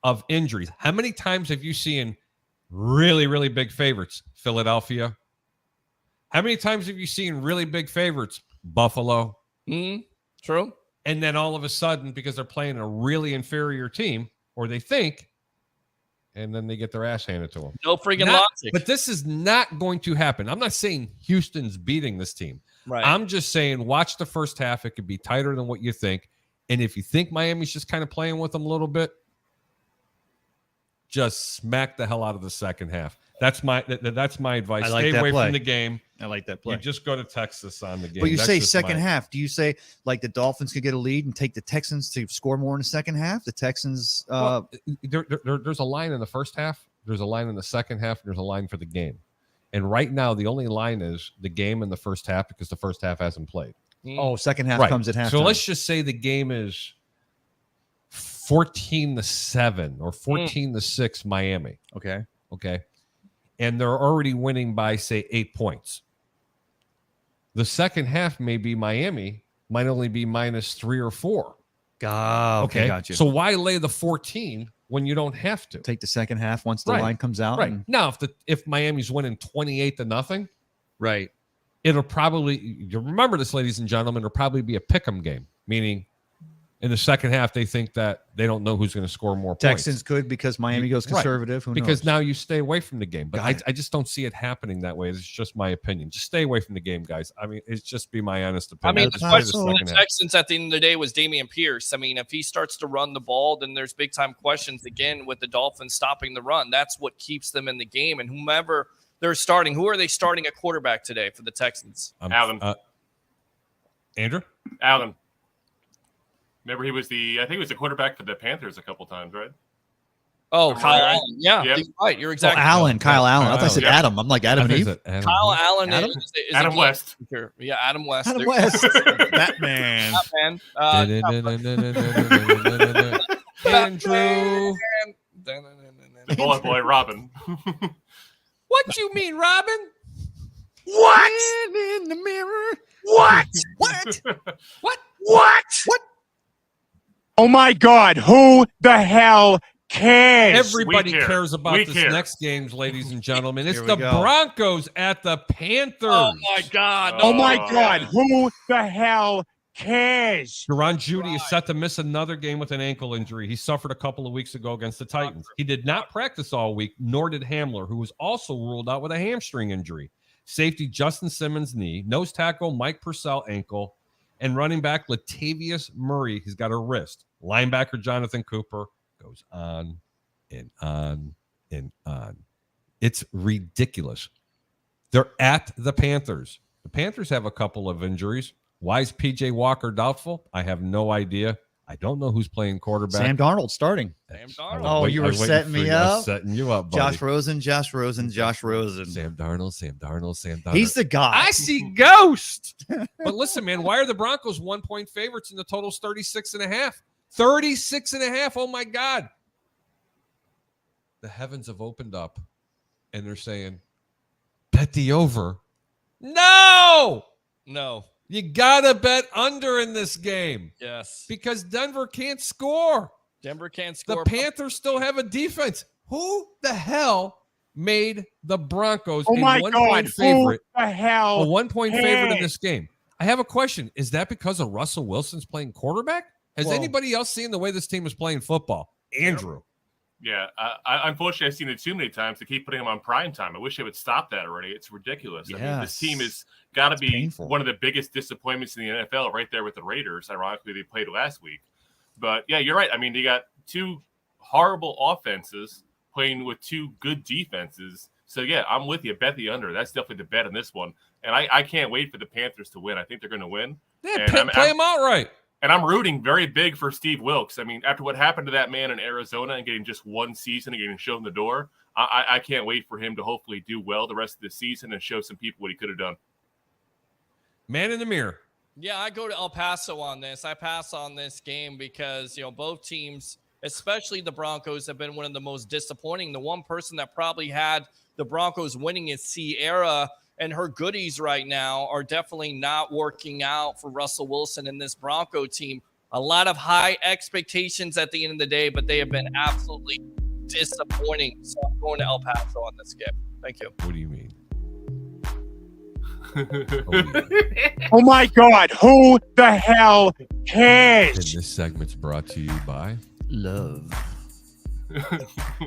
of injuries. How many times have you seen really, really big favorites? Philadelphia. How many times have you seen really big favorites? Buffalo. True. And then all of a sudden, because they're playing a really inferior team, or they think, and then they get their ass handed to them. No freaking Not- logic. But this is not going to happen. I'm not saying Houston's beating this team. Right. I'm just saying watch the first half. It could be tighter than what you think. And if you think Miami's just kind of playing with them a little bit, just smack the hell out of the second half. That's my advice. I like Stay that away play. from the game. I like that You just go to Texas on the game. But you That's say just second my- half. Do you say like the Dolphins could get a lead and take the Texans to score more in the second half? The Texans, Well, there's a line in the first half. There's a line in the second half. And there's a line for the game. And right now, the only line is the game in the first half because the first half hasn't played. second half Right. comes at halftime. So let's just say the game is 14-7 or 14-6 Miami. okay. Okay. And they're already winning by, say, 8 points. The second half may be Miami, might only be -3 or 4. Okay, gotcha. So why lay the 14 when you don't have to? Take the second half once the Right. line comes out. Right. and- Now, if Miami's winning 28-0, right. it'll probably, you remember this, ladies and gentlemen, it'll probably be a pick'em game, meaning in the second half, they think that they don't know who's going to score more Texans points. could because Miami goes Right. conservative. Who Because knows? now you stay away from the game. But Got it. I just don't see it happening that way. It's just my opinion. Just stay away from the game, guys. I mean, it's just be my honest I opinion. mean, the Just play question so- for second the half. Texans at the end of the day was Damian Pierce. I mean, if he starts to run the ball, then there's big time questions again with the Dolphins stopping the run. That's what keeps them in the game. And whomever they're starting, who are they starting at quarterback today for the Texans? Allen. Andrew? Allen. Remember, I think he was the quarterback for the Panthers a couple times, right? Oh, Am I Kyle right? Allen. Yeah, Yep. you're right. You're Oh, exactly Allen, Kyle Allen. I thought I said Allen. Adam. I'm like Adam and Is Eve. it Adam? Kyle Allen Adam? is Adam a West. kicker. Yeah, Adam West. Adam There- West. Batman. Man. Andrew. The bullet boy, Robin. What you mean, Robin? What? In the mirror. What? What? What? What? Oh my God! Who the hell cares? Everybody We care. cares about We this care. next games, ladies and gentlemen. It's Here we the go. Broncos at the Panthers. Oh my God! Oh my Oh, God! yeah. Who the hell cares? Jerron Judy is set to miss another game with an ankle injury. He suffered a couple of weeks ago against the Titans. He did not practice all week, nor did Hamler, who was also ruled out with a hamstring injury. Safety Justin Simmons knee, nose tackle Mike Purcell ankle, and running back Latavius Murray, he's got a wrist. Linebacker Jonathan Cooper goes on and on and on. It's ridiculous. They're at the Panthers. The Panthers have a couple of injuries. Why is PJ Walker doubtful? I have no idea. I don't know who's playing quarterback. Sam Darnold starting. Sam I was Darnold. Oh, wait- you I were was waiting setting for me you. I was up? setting you up, buddy. Josh Rosen. Sam Darnold, Sam Darnold. He's the guy. I see ghost. But listen, man, why are the Broncos 1-point favorites and the total's 36.5? 36.5. Oh my God. The heavens have opened up and they're saying, bet the over. No, No. you gotta bet under in this game Yes. because Denver can't score. Denver can't The score. Panthers still have a defense. Who the hell made the Broncos Oh a my 1-point God. favorite? Who the A hell? 1-point favorite in Hey. this game. I have a question. Is that because of Russell Wilson's playing quarterback? Has Well- anybody else seen the way this team is playing football? Andrew. Yeah, I unfortunately I've seen it too many times to keep putting them on prime time. I wish they would stop that already. It's ridiculous. I mean, this team has got to It's be painful. one of the biggest disappointments in the NFL, right there with the Raiders. Ironically, they played last week. But yeah, you're right. I mean, they got two horrible offenses playing with two good defenses. So yeah, I'm with you. Bet the under. That's definitely the bet on this one. And I can't wait for the Panthers to win. I think they're going to win. Yeah, And play them outright. And I'm rooting very big for Steve Wilkes. I mean, after what happened to that man in Arizona and getting just one season and getting shown the door, I can't wait for him to hopefully do well the rest of the season and show some people what he could have done. Man in the mirror. Yeah, I go to El Paso on this. I pass on this game because, both teams, especially the Broncos, have been one of the most disappointing. The one person that probably had the Broncos winning is Sierra, and her goodies right now are definitely not working out for Russell Wilson and this Bronco team. A lot of high expectations at the end of the day, but they have been absolutely disappointing. So I'm going to El Paso on this game. Thank you. What do you mean? Oh my God. Who the hell And cares? this segment's brought to you by Love. Oh,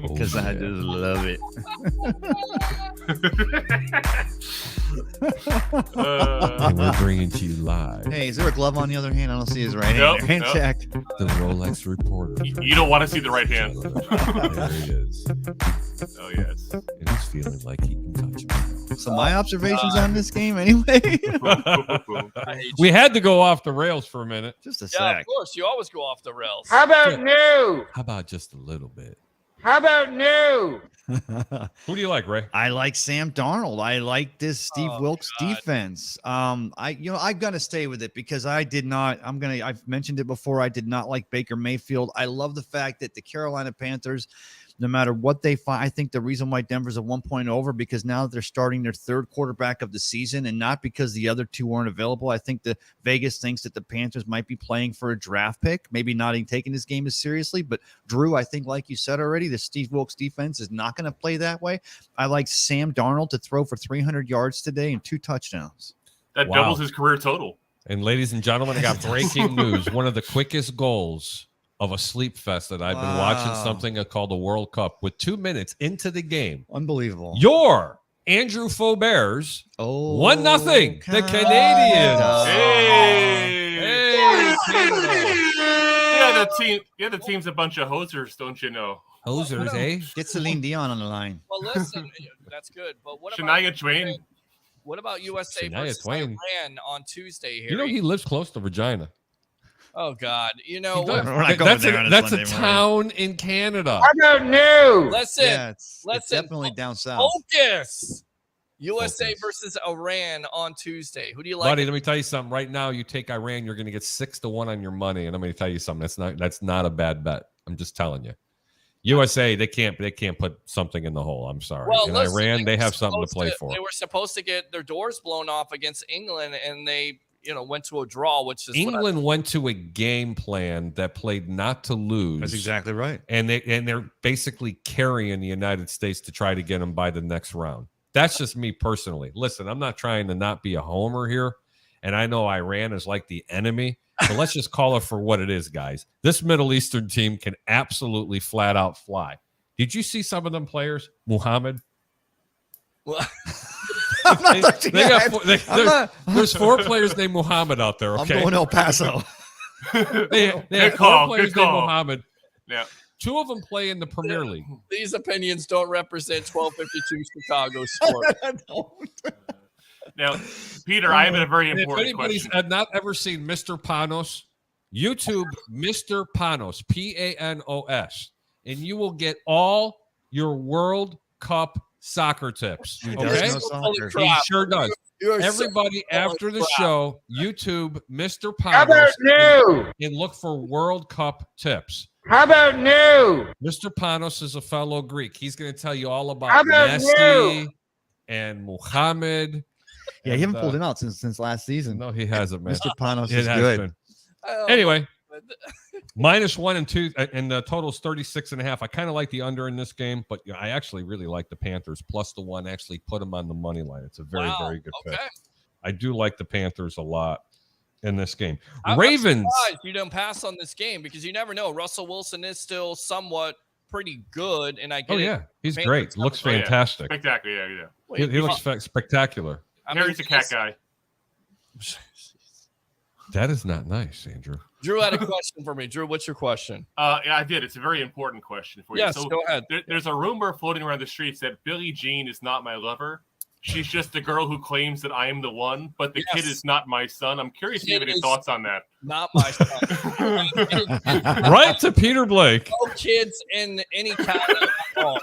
Because I yeah. just love it. And we're bringing to you live Hey, is there a glove on the other hand? I don't see his right Nope, hand. Hand nope. check. the Rolex reporter. You don't want to see the right hand. There he is. Oh, yes. And he's feeling like he can touch me. So my observations on this game, anyway. I hate We had to go off the rails for a minute. Just a Yeah, of sec. course. You always go off the rails. How about new? How about just a little bit? How about new? Who do you like, Ray? I like Sam Darnold. I like this Steve Oh, Wilkes God. defense. I'm gonna stay with it because I've mentioned it before. I did not like Baker Mayfield. I love the fact that the Carolina Panthers, no matter what they find, I think the reason why Denver's a 1-point over because now they're starting their third quarterback of the season and not because the other two weren't available. I think the Vegas thinks that the Panthers might be playing for a draft pick, maybe not even taking this game as seriously. But Drew, I think, like you said already, the Steve Wilkes defense is not going to play that way. I like Sam Darnold to throw for 300 yards today and 2 touchdowns. That Wow. doubles his career total. And ladies and gentlemen, I got breaking news. One of the quickest goals of a sleep fest that I've been watching Wow. something called the World Cup with 2 minutes into the game. Unbelievable. Your Andrew Faubers Oh, 1-0. The Canadians. Hey! Hey, Canada. Yeah, the team's a bunch of hosers, don't you know? Hosers, eh? Get Celine Dion on the line. Well, listen, that's good. But what about Shania Twain. What about USA Shania versus Twain. Iran on Tuesday here? You know he lives close to Regina. Oh God! You He know does. what? We're not going That's there a, on this that's a Monday morning. town in Canada. How about new? Listen, Yeah, it's listen, definitely down south. focus. USA Focus. versus Iran on Tuesday. Who do you like? Buddy, let me tell you something. Right now, you take Iran, you're going to get 6-1 on your money, and I'm going to tell you something. That's not a bad bet. I'm just telling you. USA, they can't put something in the hole. I'm sorry. Well, and listen, Iran, they were have something to supposed play for. They were supposed to get their doors blown off against England, and they, went to a draw, which is England went to a game plan that played not to lose. That's exactly right. And they're basically carrying the United States to try to get them by the next round. That's just me personally. Listen, I'm not trying to not be a homer here, and I know Iran is like the enemy, but let's just call it for what it is, guys. This Middle Eastern team can absolutely flat out fly. Did you see some of them players? Muhammad? Well, I'm not touching They got that. I'm not- there's 4 players named Muhammad out there, I'm okay? going El Paso. They have Good 4 call, players good named call. Muhammad. Yeah. 2 of them play in the Premier League. these opinions don't represent 1252 Chicago sport. Now, Peter, I have a very If important anybody's question. not ever seen Mr. Panos, YouTube Mr. Panos, Panos, and you will get all your World Cup soccer tips. He Okay, does know soccer. he sure does. You are so Everybody full of after the crap. show, YouTube Mr. How about Panos new? and look for World Cup tips. How about new? Mr. Panos is a fellow Greek. He's going to tell you all How about about Messi and Muhammad. Yeah, you haven't And, pulled him out since last season. No, he hasn't, man. Mr. Panos It is has good. been. Oh, Anyway, -1 and 2, and the total's 36.5. I kind of like the under in this game, but I actually really like the Panthers plus the 1. Actually, put them on the money line. It's a very, wow. very good pick. Okay. I do like the Panthers a lot in this game. I'm Ravens. surprised you don't pass on this game because you never know. Russell Wilson is still somewhat pretty good, and I get Oh it. yeah, he's Panthers great. have Looks Oh, yeah. fantastic. Spectacular. Yeah. Wait, He looks spectacular. I mean, Harry's a cat guy. That is not nice, Andrew. Drew had a question for me. Drew, what's your question? Yeah, I did. It's a very important question for you. Yes, So go ahead. there's a rumor floating around the streets that Billie Jean is not my lover. She's just the girl who claims that I am the one, but the kid Yes. is not my son. I'm curious if you have Kid any is- thoughts on that. Not my son. Right to Peter Blake. No kids in any county at all.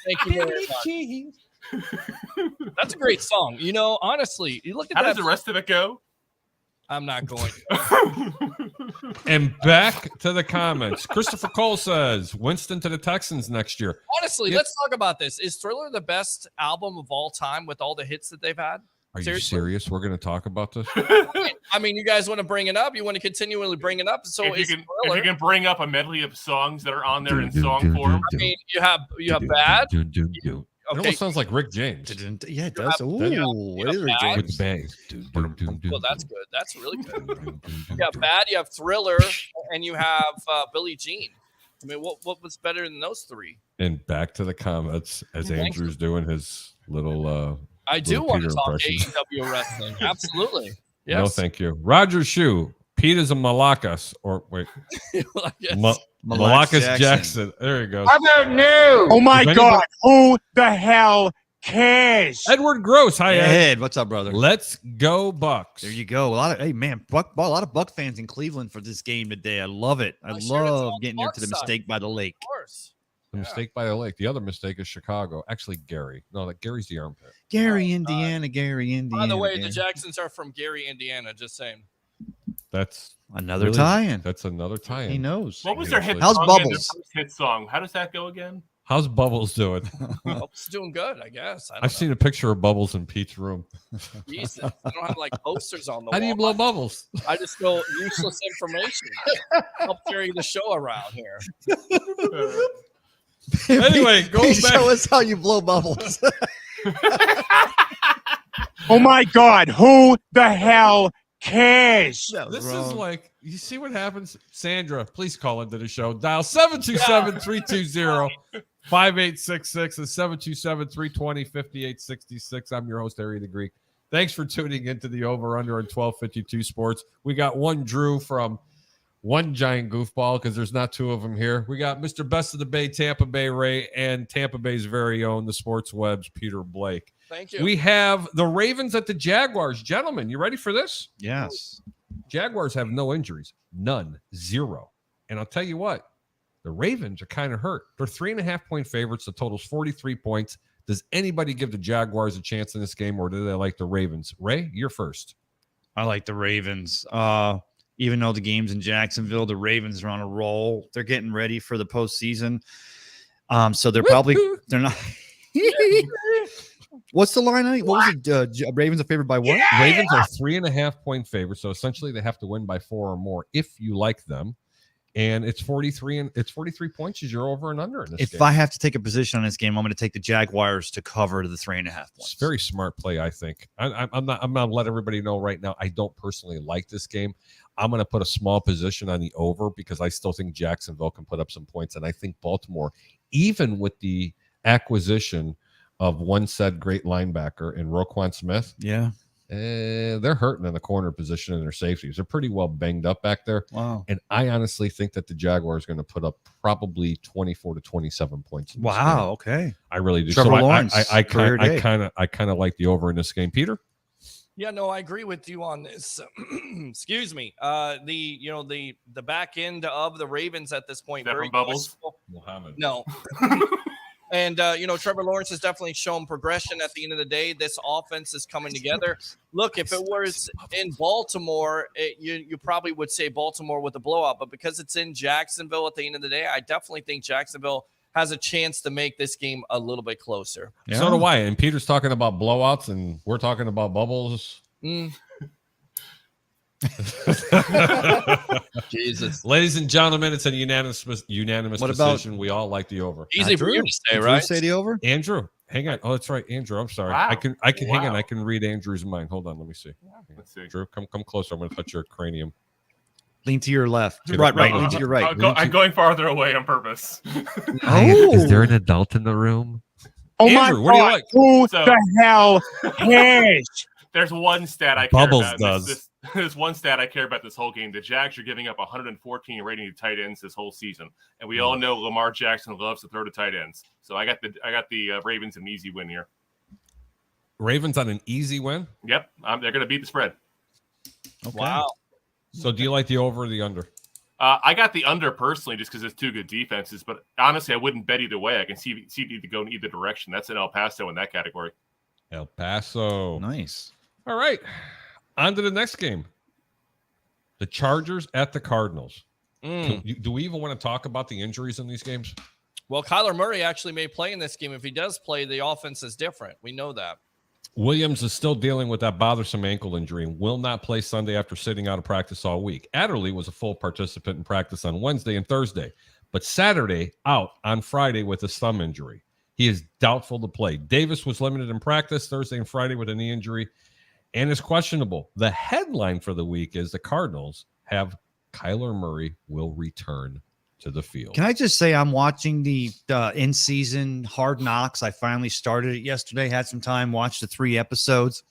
Thank you very much. That's a great song. You know, honestly, you look at How that. does the rest of it go? I'm not going. And back to the comments. Christopher Cole says Winston to the Texans next year. Honestly, Yeah. let's talk about this. Is Thriller the best album of all time with all the hits that they've had? Are you Seriously? serious? We're going to talk about this? I mean, you guys want to bring it up. You want to continually bring it up. So if is you Thriller. can bring up a medley of songs that are on there in song form. I mean, you have Bad. It Okay, almost sounds like Rick James Yeah, it does. Ooh, you it is have Rick Bad. with James. the bangs. well, that's good. That's really good. You have Bad. You have Thriller, and you have Billie Jean. I mean, what was better than those three? And back to the comments as Thank Andrew's doing his little I do Little want to Peter talk impressions. AEW wrestling. Absolutely. No, Yes. thank you. Roger Shoe. Pete is a Malakas. Or wait, Yes. Malakas Jackson. There he goes. How about new? Oh my If anybody- God! Who the hell cares? Edward Gross. Hi, Ed. Ed, what's up, brother? Let's go, Bucks. There you go. Hey man, a lot of Buck fans in Cleveland for this game today. I love it. I Oh, sure, it's love on getting into the Buck's side. mistake by the lake. Of course. The mistake by the lake. The other mistake is Chicago. Actually, Gary. No, that Gary's the armpit. Gary, Oh, Indiana, Gary, Indiana. By the way, the Gary. Jacksons are from Gary, Indiana. Just saying. That's Another really- tie-in. That's another tie-in. He knows. What was their hit How's song? Bubbles? Their first hit song. How does that go again? How's Bubbles doing? Bubbles doing good, I guess. I don't I've seen a picture of Bubbles in Pete's room. know. Jesus. I don't have like posters on the How wall. do you blow bubbles? I just know useless information. Help carry the show around here. Anyway, going Please back- show us how you blow bubbles. Oh my God! Who the hell cares? This is like, you see what happens? Sandra, please call into the show. Dial 727-320-5866 and 727-320-5866. I'm your host, Harry the Greek. Thanks for tuning into the Over-Under on 1252 Sports. We got one Drew from one giant goofball because there's not two of them here. We got Mr. Best of the Bay, Tampa Bay Ray, and Tampa Bay's very own, the Sports Web's Peter Blake. Thank you. We have the Ravens at the Jaguars. Gentlemen, you ready for this? Yes. Jaguars have no injuries. None. Zero. And I'll tell you what, the Ravens are kind of hurt. They're 3.5-point favorites. The total's 43 points. Does anybody give the Jaguars a chance in this game, or do they like the Ravens? Ray, you're first. I like the Ravens. Even though the game's in Jacksonville, the Ravens are on a roll. They're getting ready for the postseason. So they're they're not. What's the line? What was it? Ravens are favored by what? Ravens are 3.5-point favorites. So essentially they have to win by 4 or more if you like them. And it's 43 points is your over and under in this game. If I have to take a position on this game, I'm going to take the Jaguars to cover the 3.5 points. It's a very smart play, I think. I'm gonna let everybody know right now. I don't personally like this game. I'm gonna put a small position on the over because I still think Jacksonville can put up some points, and I think Baltimore, even with the acquisition of one said great linebacker in Roquan Smith, Yeah. they're hurting in the corner position and their safeties. They're pretty well banged up back there. Wow. And I honestly think that the Jaguars are going to put up probably 24 to 27 points. In this game. Wow. Okay. I really do. Trevor so Lawrence, I career day. kind of like the over in this game. Peter? Yeah, no, I agree with you on this. Excuse me. The back end of the Ravens at this point, Is that very from Bubbles? questionable. Muhammad. No. And Trevor Lawrence has definitely shown progression. At the end of the day, this offense is coming together. Look, if it was in Baltimore, you probably would say Baltimore with a blowout, but because it's in Jacksonville at the end of the day, I definitely think Jacksonville has a chance to make this game a little bit closer. So do I. And Peter's talking about blowouts, and we're talking about bubbles. Jesus. Ladies and gentlemen, it's a unanimous What about- decision. We all like the over. Easy for you to say, Did right? you say the over? Andrew, hang on. Oh, that's right, Andrew. I'm sorry. Wow. I can hang on. Wow. I can read Andrew's mind. Hold on, let me see. Let's see. Drew, come closer. I'm going to touch your cranium. Lean to your left. Get Right, it right. right. Lean to your right. I'm going farther away on purpose. Oh. Is there an adult in the room? Oh Andrew, my what do you God, like? who So- the hell cares? There's one stat I care Bubbles about. does. There's one stat I care about this whole game. The Jags are giving up 114 rating to tight ends this whole season, and we all know Lamar Jackson loves to throw to tight ends. So I got the Ravens an easy win here. Ravens on an easy win. Yep, they're going to beat the spread. Okay. Wow. So do you like the over or the under? I got the under personally just because it's two good defenses, but honestly, I wouldn't bet either way. I can see it to go in either direction. That's an El Paso in that category. El Paso. Nice. All right. On to the next game. The Chargers at the Cardinals. Do we even want to talk about the injuries in these games? Well, Kyler Murray actually may play in this game. If he does play, the offense is different. We know that. Williams is still dealing with that bothersome ankle injury and will not play Sunday after sitting out of practice all week. Adderley was a full participant in practice on Wednesday and Thursday, but Saturday out on Friday with a thumb injury. He is doubtful to play. Davis was limited in practice Thursday and Friday with a knee injury and is questionable. The headline for the week is the Cardinals have Kyler Murray will return to the field. Can I just say I'm watching the in-season Hard Knocks. I finally started it yesterday, had some time, watched the 3 episodes.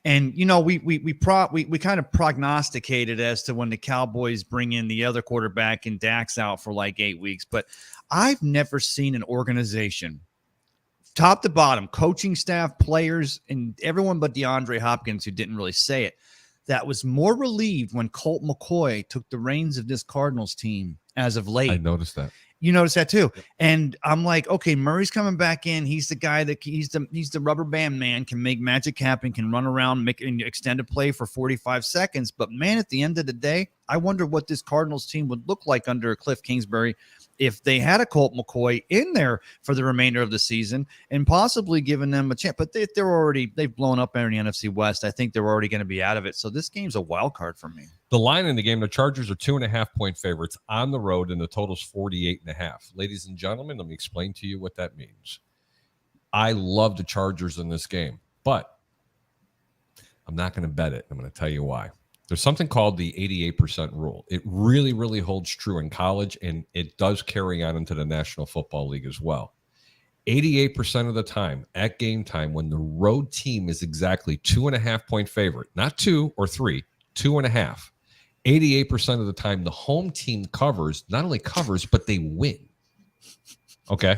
And we kind of prognosticated as to when the Cowboys bring in the other quarterback and Dak's out for like 8 weeks, but I've never seen an organization top to bottom, coaching staff, players, and everyone but DeAndre Hopkins, who didn't really say it, that was more relieved when Colt McCoy took the reins of this Cardinals team as of late. I noticed that. You notice that too. And I'm like, okay, Murray's coming back in. He's the guy that he's the rubber band man, can make magic happen, can run around, make an extended play for 45 seconds. But man, at the end of the day, I wonder what this Cardinals team would look like under Cliff Kingsbury if they had a Colt McCoy in there for the remainder of the season and possibly giving them a chance. But they've blown up in the NFC West. I think they're already going to be out of it. So this game's a wild card for me. The line in the game, the Chargers are 2.5-point favorites on the road, and the total's 48.5. Ladies and gentlemen, let me explain to you what that means. I love the Chargers in this game, but I'm not going to bet it. I'm going to tell you why. There's something called the 88% rule. It really, really holds true in college, and it does carry on into the National Football League as well. 88% of the time at game time, when the road team is exactly 2.5-point favorite, not 2 or 3, 2.5. 88% of the time, the home team covers, not only covers, but they win. Okay.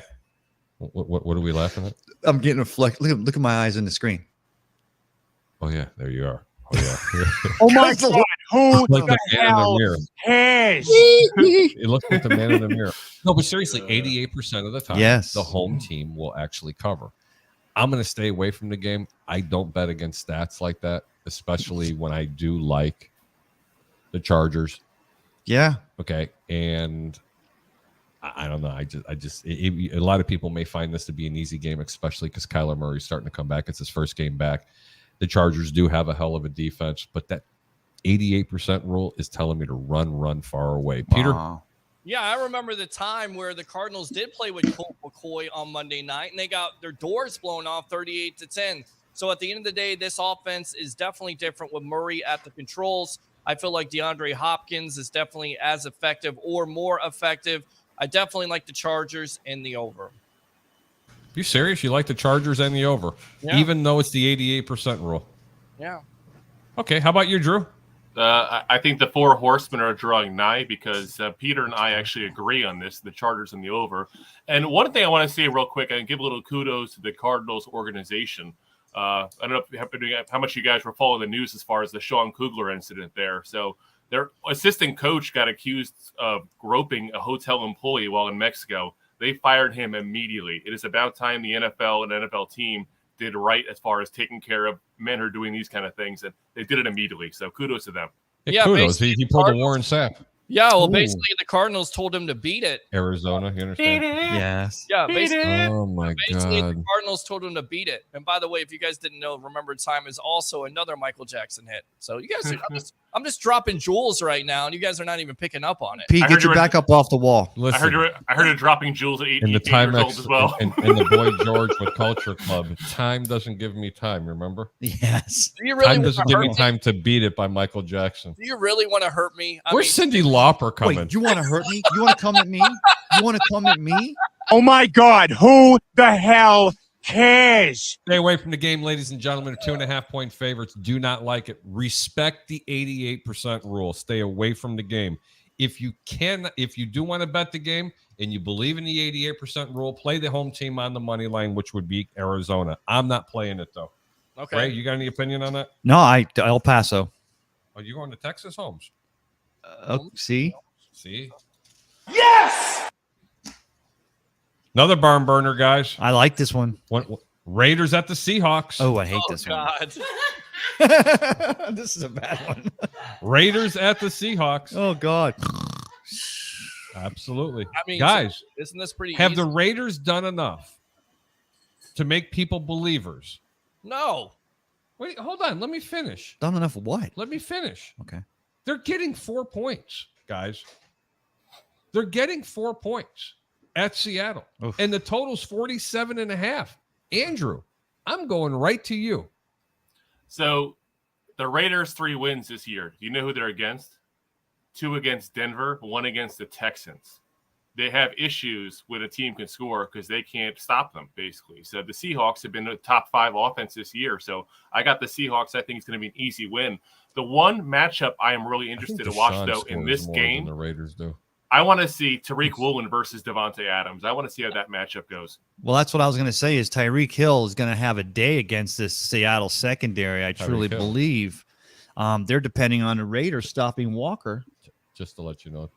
What are we laughing at? I'm getting a flex. Look at my eyes on the screen. Oh, yeah. There you are. Oh, yeah. Oh my God, who Like the the man in the hell mirror. cares? It looks like the man in the mirror. No, but seriously, 88% of the time, Yes. the home team will actually cover. I'm going to stay away from the game. I don't bet against stats like that, especially when I do like the Chargers. Yeah. Okay. And I don't know. A lot of people may find this to be an easy game, especially because Kyler Murray's starting to come back. It's his first game back. The Chargers do have a hell of a defense, but that 88% rule is telling me to run far away. Peter? Wow. Yeah, I remember the time where the Cardinals did play with Colt McCoy on Monday night, and they got their doors blown off 38-10. So at the end of the day, this offense is definitely different with Murray at the controls. I feel like DeAndre Hopkins is definitely as effective or more effective. I definitely like the Chargers and the over. You serious? You like the Chargers and the over, Yeah. even though it's the 88% rule? Yeah. Okay. How about you, Drew? I think the 4 horsemen are drawing nigh because Peter and I actually agree on this, the Chargers and the over. And one thing I want to say real quick, I can give a little kudos to the Cardinals organization. I don't know how much you guys were following the news as far as the Sean Kugler incident there. So their assistant coach got accused of groping a hotel employee while in Mexico. They fired him immediately. It is about time the NFL and NFL team did right as far as taking care of men who are doing these kind of things, and they did it immediately. So kudos to them. Yeah, kudos. He basically, pulled the Warren Sapp. Yeah, well, Ooh. basically the Cardinals told him to beat it. Arizona, you understand? Yes. Yeah, basically. Oh my Basically, the God. Cardinals told him to beat it. And by the way, if you guys didn't know, Remembered Time is also another Michael Jackson hit. So you guys, I'm just dropping jewels right now, and you guys are not even picking up on it. Pete, I get heard your you were- back up off the wall. Listen, I heard it dropping jewels at 8 in the years old Timex as well. and the Boy George with Culture Club, time doesn't give me time. Remember, Yes. Do you really time want doesn't to give hurt me me? time to beat it by Michael Jackson. Do you really want to hurt me? Where's Cindy Lauper coming? Wait, you want to hurt me? You want to come at me? You want to come at me? Oh my God, who the hell cares? Stay away from the game, ladies and gentlemen. 2.5-point favorites. Do not like it. Respect the 88% rule. Stay away from the game. If you do want to bet the game and you believe in the 88% rule, play the home team on the money line, which would be Arizona. I'm not playing it though. Okay. Ray, you got any opinion on that? No, El Paso. Are you going to Texas, Holmes? See? See? Yes! Another barn burner, guys. I like this one. Raiders at the Seahawks. Oh, I hate Oh, this God. one. This is a bad one. Raiders at the Seahawks. Oh, God. Absolutely. I mean, guys, isn't this pretty have easy? the Raiders done enough to make people believers? No. Wait, hold on. Let me finish. Done enough of what? Let me finish. Okay. They're getting 4 points, guys. They're getting 4 points at Seattle. Oof. And the total's 47.5. Andrew, I'm going right to you. So the Raiders 3 wins this year. Do you know who they're against? 2 against Denver, 1 against the Texans. They have issues when a team can score because they can't stop them, basically. So the Seahawks have been a top 5 offense this year. So I got the Seahawks. I think it's going to be an easy win. The one matchup I am really interested to watch, though, in this game, the Raiders do. I want to see Tariq Woolen versus Devontae Adams. I want to see how that matchup goes. Well, that's what I was going to say is Tyreek Hill is going to have a day against this Seattle secondary. I truly Hill. believe they're depending on the Raiders stopping Walker. Just to let you know.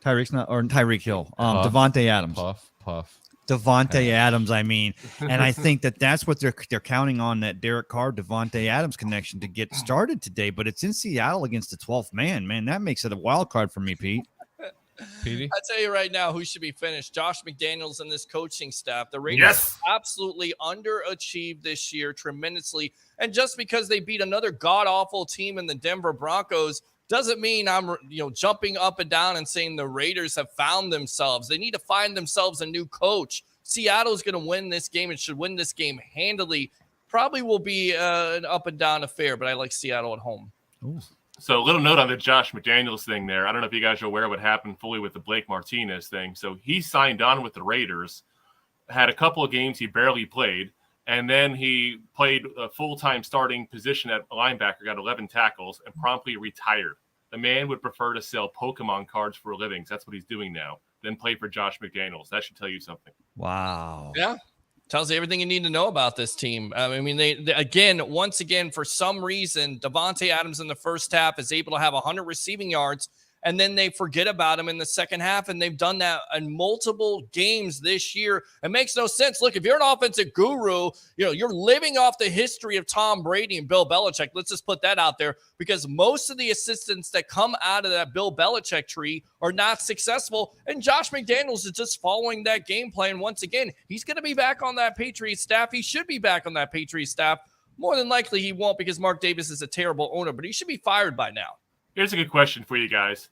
Tyreek Hill. Puff. Devontae Adams. Puff. Devontae Adams, I mean. And I think that's what they're counting on, that Derek Carr, Devontae Adams connection to get started today. But it's in Seattle against the 12th man. Man, that makes it a wild card for me, Pete. Petey? I tell you right now who should be finished. Josh McDaniels and this coaching staff. The Raiders Yes. absolutely underachieved this year tremendously. And just because they beat another god-awful team in the Denver Broncos doesn't mean I'm jumping up and down and saying the Raiders have found themselves. They need to find themselves a new coach. Seattle's going to win this game and should win this game handily. Probably will be an up and down affair, but I like Seattle at home. Ooh. So a little note on the Josh McDaniels thing there. I don't know if you guys are aware of what happened fully with the Blake Martinez thing. So he signed on with the Raiders, had a couple of games he barely played, and then he played a full-time starting position at linebacker, got 11 tackles, and promptly retired. The man would prefer to sell Pokemon cards for a living. That's what he's doing now, than play for Josh McDaniels. That should tell you something. Wow. Yeah. Tells you everything you need to know about this team. I mean, they once again, for some reason, Devontae Adams in the first half is able to have 100 receiving yards, and then they forget about him in the second half, and they've done that in multiple games this year. It makes no sense. Look, if you're an offensive guru, you're living off the history of Tom Brady and Bill Belichick. Let's just put that out there, because most of the assistants that come out of that Bill Belichick tree are not successful, and Josh McDaniels is just following that game plan once again. He's going to be back on that Patriots staff. He should be back on that Patriots staff. More than likely, he won't, because Mark Davis is a terrible owner, but he should be fired by now. Here's a good question for you guys.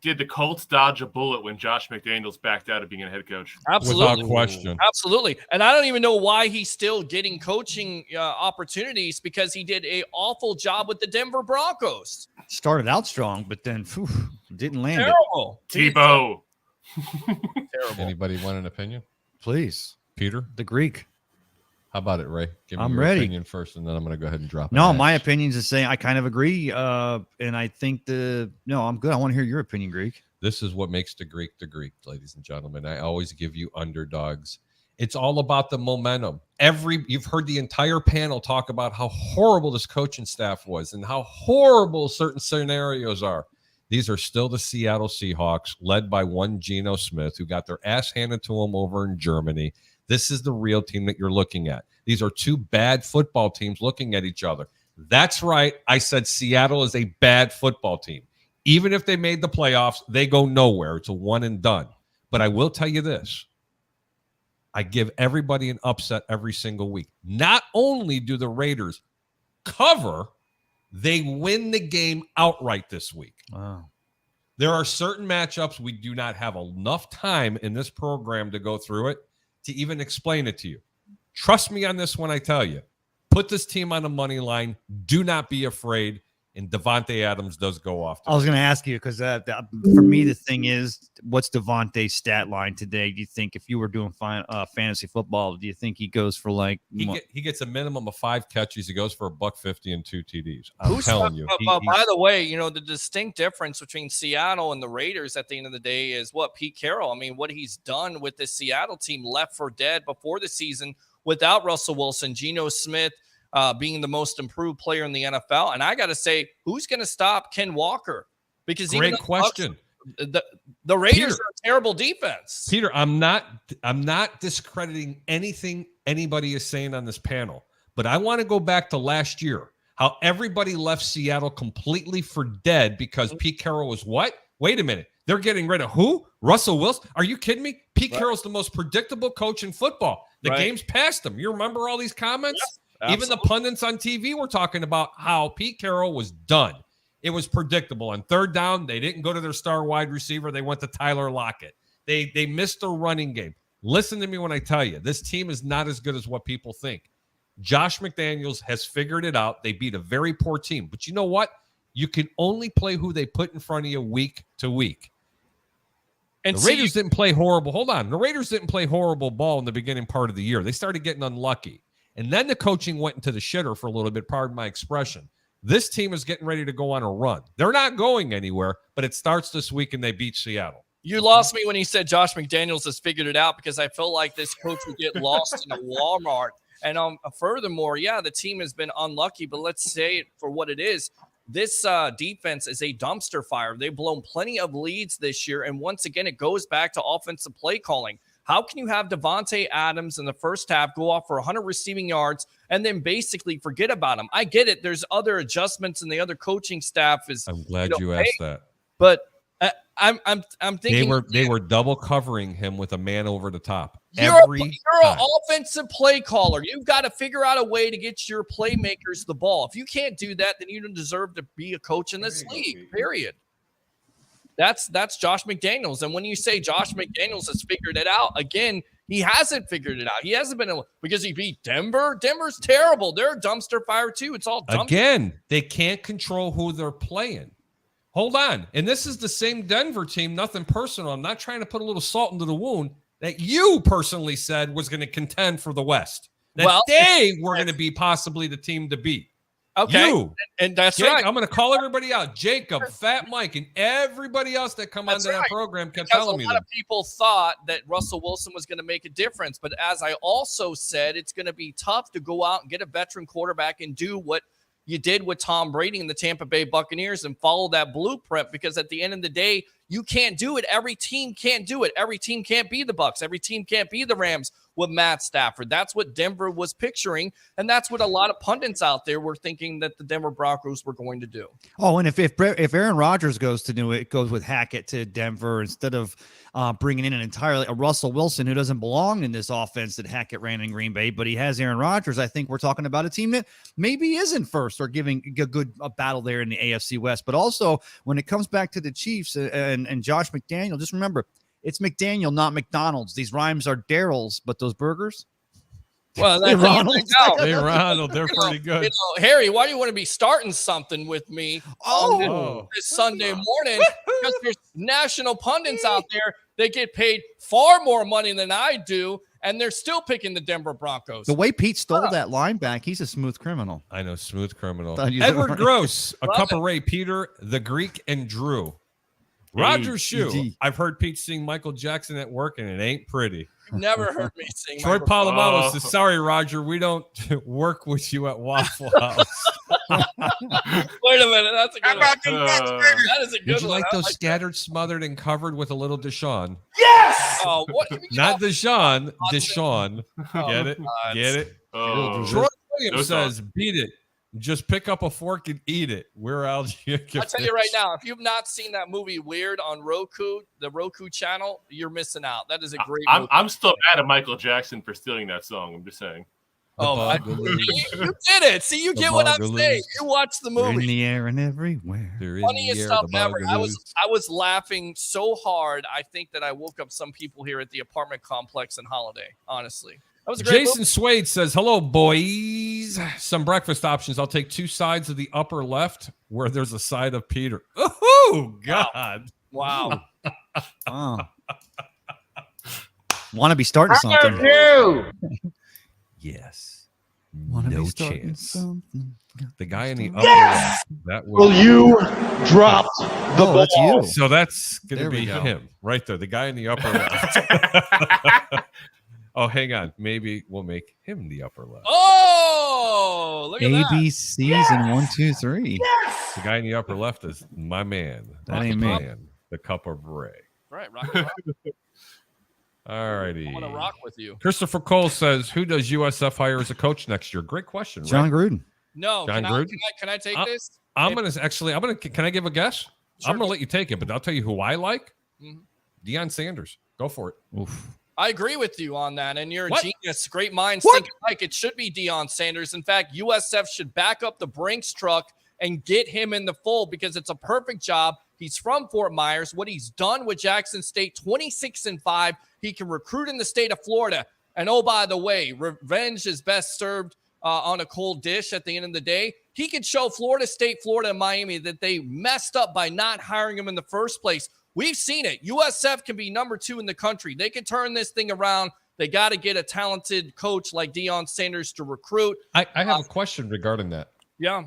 Did the Colts dodge a bullet when Josh McDaniels backed out of being a head coach? Absolutely. Without question. Absolutely. And I don't even know why he's still getting coaching opportunities, because he did an awful job with the Denver Broncos. Started out strong, but then didn't land it. Terrible. Tebow. Terrible. Anybody want an opinion? Please. Peter? The Greek. How about it, Ray? Give me I'm your ready. opinion first, and then I'm going to go ahead and drop it. No, next. my opinion's the same. I kind of agree. And I think I'm good. I want to hear your opinion, Greek. This is what makes the Greek, ladies and gentlemen. I always give you underdogs It's all about the momentum. You've heard the entire panel talk about how horrible this coaching staff was and how horrible certain scenarios are. These are still the Seattle Seahawks, led by one Geno Smith, who got their ass handed to him over in Germany. This is the real team that you're looking at. These are two bad football teams looking at each other. That's right. I said Seattle is a bad football team. Even if they made the playoffs, they go nowhere. It's a one and done. But I will tell you this. I give everybody an upset every single week. Not only do the Raiders cover, they win the game outright this week. Wow. There are certain matchups we do not have enough time in this program to go through it to even explain it to you. Trust me on this when I tell you. Put this team on the money line. Do not be afraid. And Devontae Adams does go off. I was going to ask you because for me, the thing is, what's Devontae's stat line today? Do you think if you were doing fantasy football, do you think he goes for like he gets a minimum of 5 catches? He goes for $150 and 2 TDs. I'm telling you. By the way, the distinct difference between Seattle and the Raiders at the end of the day is what Pete Carroll. I mean, what he's done with this Seattle team left for dead before the season without Russell Wilson, Geno Smith, being the most improved player in the NFL. And I got to say, who's going to stop Ken Walker? Because great question. The Raiders are a terrible defense. Peter, I'm not discrediting anything anybody is saying on this panel, but I want to go back to last year, how everybody left Seattle completely for dead because Pete Carroll was what? Wait a minute. They're getting rid of who? Russell Wilson? Are you kidding me? Pete Carroll's the most predictable coach in football. The game's past him. You remember all these comments? Yes. Absolutely. Even the pundits on TV were talking about how Pete Carroll was done. It was predictable. On third down, they didn't go to their star wide receiver. They went to Tyler Lockett. They missed the running game. Listen to me when I tell you, this team is not as good as what people think. Josh McDaniels has figured it out. They beat a very poor team. But you know what? You can only play who they put in front of you week to week. And the Raiders didn't play horrible. Hold on. The Raiders didn't play horrible ball in the beginning part of the year. They started getting unlucky. And then the coaching went into the shitter for a little bit, pardon my expression. This team is getting ready to go on a run. They're not going anywhere, but it starts this week and they beat Seattle. You lost me when he said Josh McDaniels has figured it out because I felt like this coach would get lost in a Walmart. And furthermore, the team has been unlucky, but let's say it for what it is. This defense is a dumpster fire. They've blown plenty of leads this year. And once again, it goes back to offensive play calling. How can you have Devontae Adams in the first half go off for 100 receiving yards and then basically forget about him? I get it. There's other adjustments and the other coaching staff is. I'm glad you asked that. But I'm thinking they were double covering him with a man over the top. You're an offensive play caller. You've got to figure out a way to get your playmakers the ball. If you can't do that, then you don't deserve to be a coach in this league. Period. That's Josh McDaniels. And when you say Josh McDaniels has figured it out, again, he hasn't figured it out. He hasn't been able because he beat Denver. Denver's terrible. They're a dumpster fire too. It's all dumpster. Again, they can't control who they're playing. Hold on. And this is the same Denver team, nothing personal. I'm not trying to put a little salt into the wound that you personally said was going to contend for the West. That they were going to be possibly the team to beat. Okay. And that's Jake, right. I'm going to call everybody out. Jacob, Fat Mike, and everybody else that come onto that program kept telling me that. A lot of people thought that Russell Wilson was going to make a difference. But as I also said, it's going to be tough to go out and get a veteran quarterback and do what you did with Tom Brady and the Tampa Bay Buccaneers and follow that blueprint, because at the end of the day, you can't do it. Every team can't do it. Every team can't be the Bucs. Every team can't be the Rams with Matt Stafford. That's what Denver was picturing, and that's what a lot of pundits out there were thinking that the Denver Broncos were going to do. Oh, and if Aaron Rodgers goes with Hackett to Denver instead of bringing in a Russell Wilson who doesn't belong in this offense that Hackett ran in Green Bay, but he has Aaron Rodgers, I think we're talking about a team that maybe isn't first or giving a battle there in the AFC West. But also when it comes back to the Chiefs and Josh McDaniel, just remember, it's McDaniel, not McDonald's. These rhymes are Daryl's, but those burgers? Well, that's Ronald, they're pretty good. Harry, why do you want to be starting something with me this Sunday morning? Because there's national pundits out there that get paid far more money than I do, and they're still picking the Denver Broncos. The way Pete stole that line back, he's a smooth criminal. I know, smooth criminal. Edward Gross, a cup of Ray, Peter, the Greek, and Drew. Roger Shoe. GG. I've heard Pete sing Michael Jackson at work, and it ain't pretty. Never heard me sing. Troy Michael- Polamalu Oh. says, "Sorry, Roger, we don't work with you at Waffle House." Wait a minute, that's a good one. That is a Did good you one. like I those like- scattered, smothered, and covered with a little Deshaun? Oh, what? Not Deshaun, Deshaun. Oh, Get it? God. Get it? Oh, Troy Williams those says, "Beat it. Just pick up a fork and eat it." We're out here. I'll tell you right now, if you've not seen that movie Weird on Roku, the Roku channel, you're missing out. That is a great movie. I'm still mad at Michael Jackson for stealing that song. I'm just saying. You did it. See, you The get what I'm Bugaloos. saying. You watched the We're in movie. the air and everywhere. Funniest stuff ever. I was laughing so hard. I think that I woke up some people here at the apartment complex in Holiday. Honestly, that was a great Jason Swade says, "Hello, boys. Some breakfast options. I'll take 2 sides of the upper left where there's a side of Peter." Oh, God. movie. Wow. Oh. Want to be starting something? Yes. Wanna be No starting chance. something. The guy in the upper left. That Will was. you drop the Oh, that's ball? you. So that's going to There we be go. him right there. The guy in the upper left. Oh, hang on. Maybe we'll make him the upper left. Oh, look at that. ABCs and 1, 2, 3. The guy in the upper left is my man. That ain't me. Man, the cup of Ray. Right, rock, rock. All righty. I want to rock with you. Christopher Cole says, "Who does USF hire as a coach next year?" Great question. Ray. John Gruden. No, John can I, Gruden? can I take Uh, this? I'm gonna actually. I'm gonna. Can I give a guess? Sure. I'm gonna let you take it, but I'll tell you who I like. Mhm. Deion Sanders. Go for it. Oof. I agree with you on that, and you're a What? genius. Great minds What? think alike. It should be Deion Sanders. In fact, USF should back up the Brinks truck and get him in the fold because it's a perfect job. He's from Fort Myers. What he's done with Jackson State, 26-5. He can recruit in the state of Florida. And oh, by the way, revenge is best served on a cold dish at the end of the day. He could show Florida State, Florida, and Miami that they messed up by not hiring him in the first place. We've seen it. USF can be number 2 in the country. They can turn this thing around. They got to get a talented coach like Deion Sanders to recruit. I have a question regarding that. Yeah.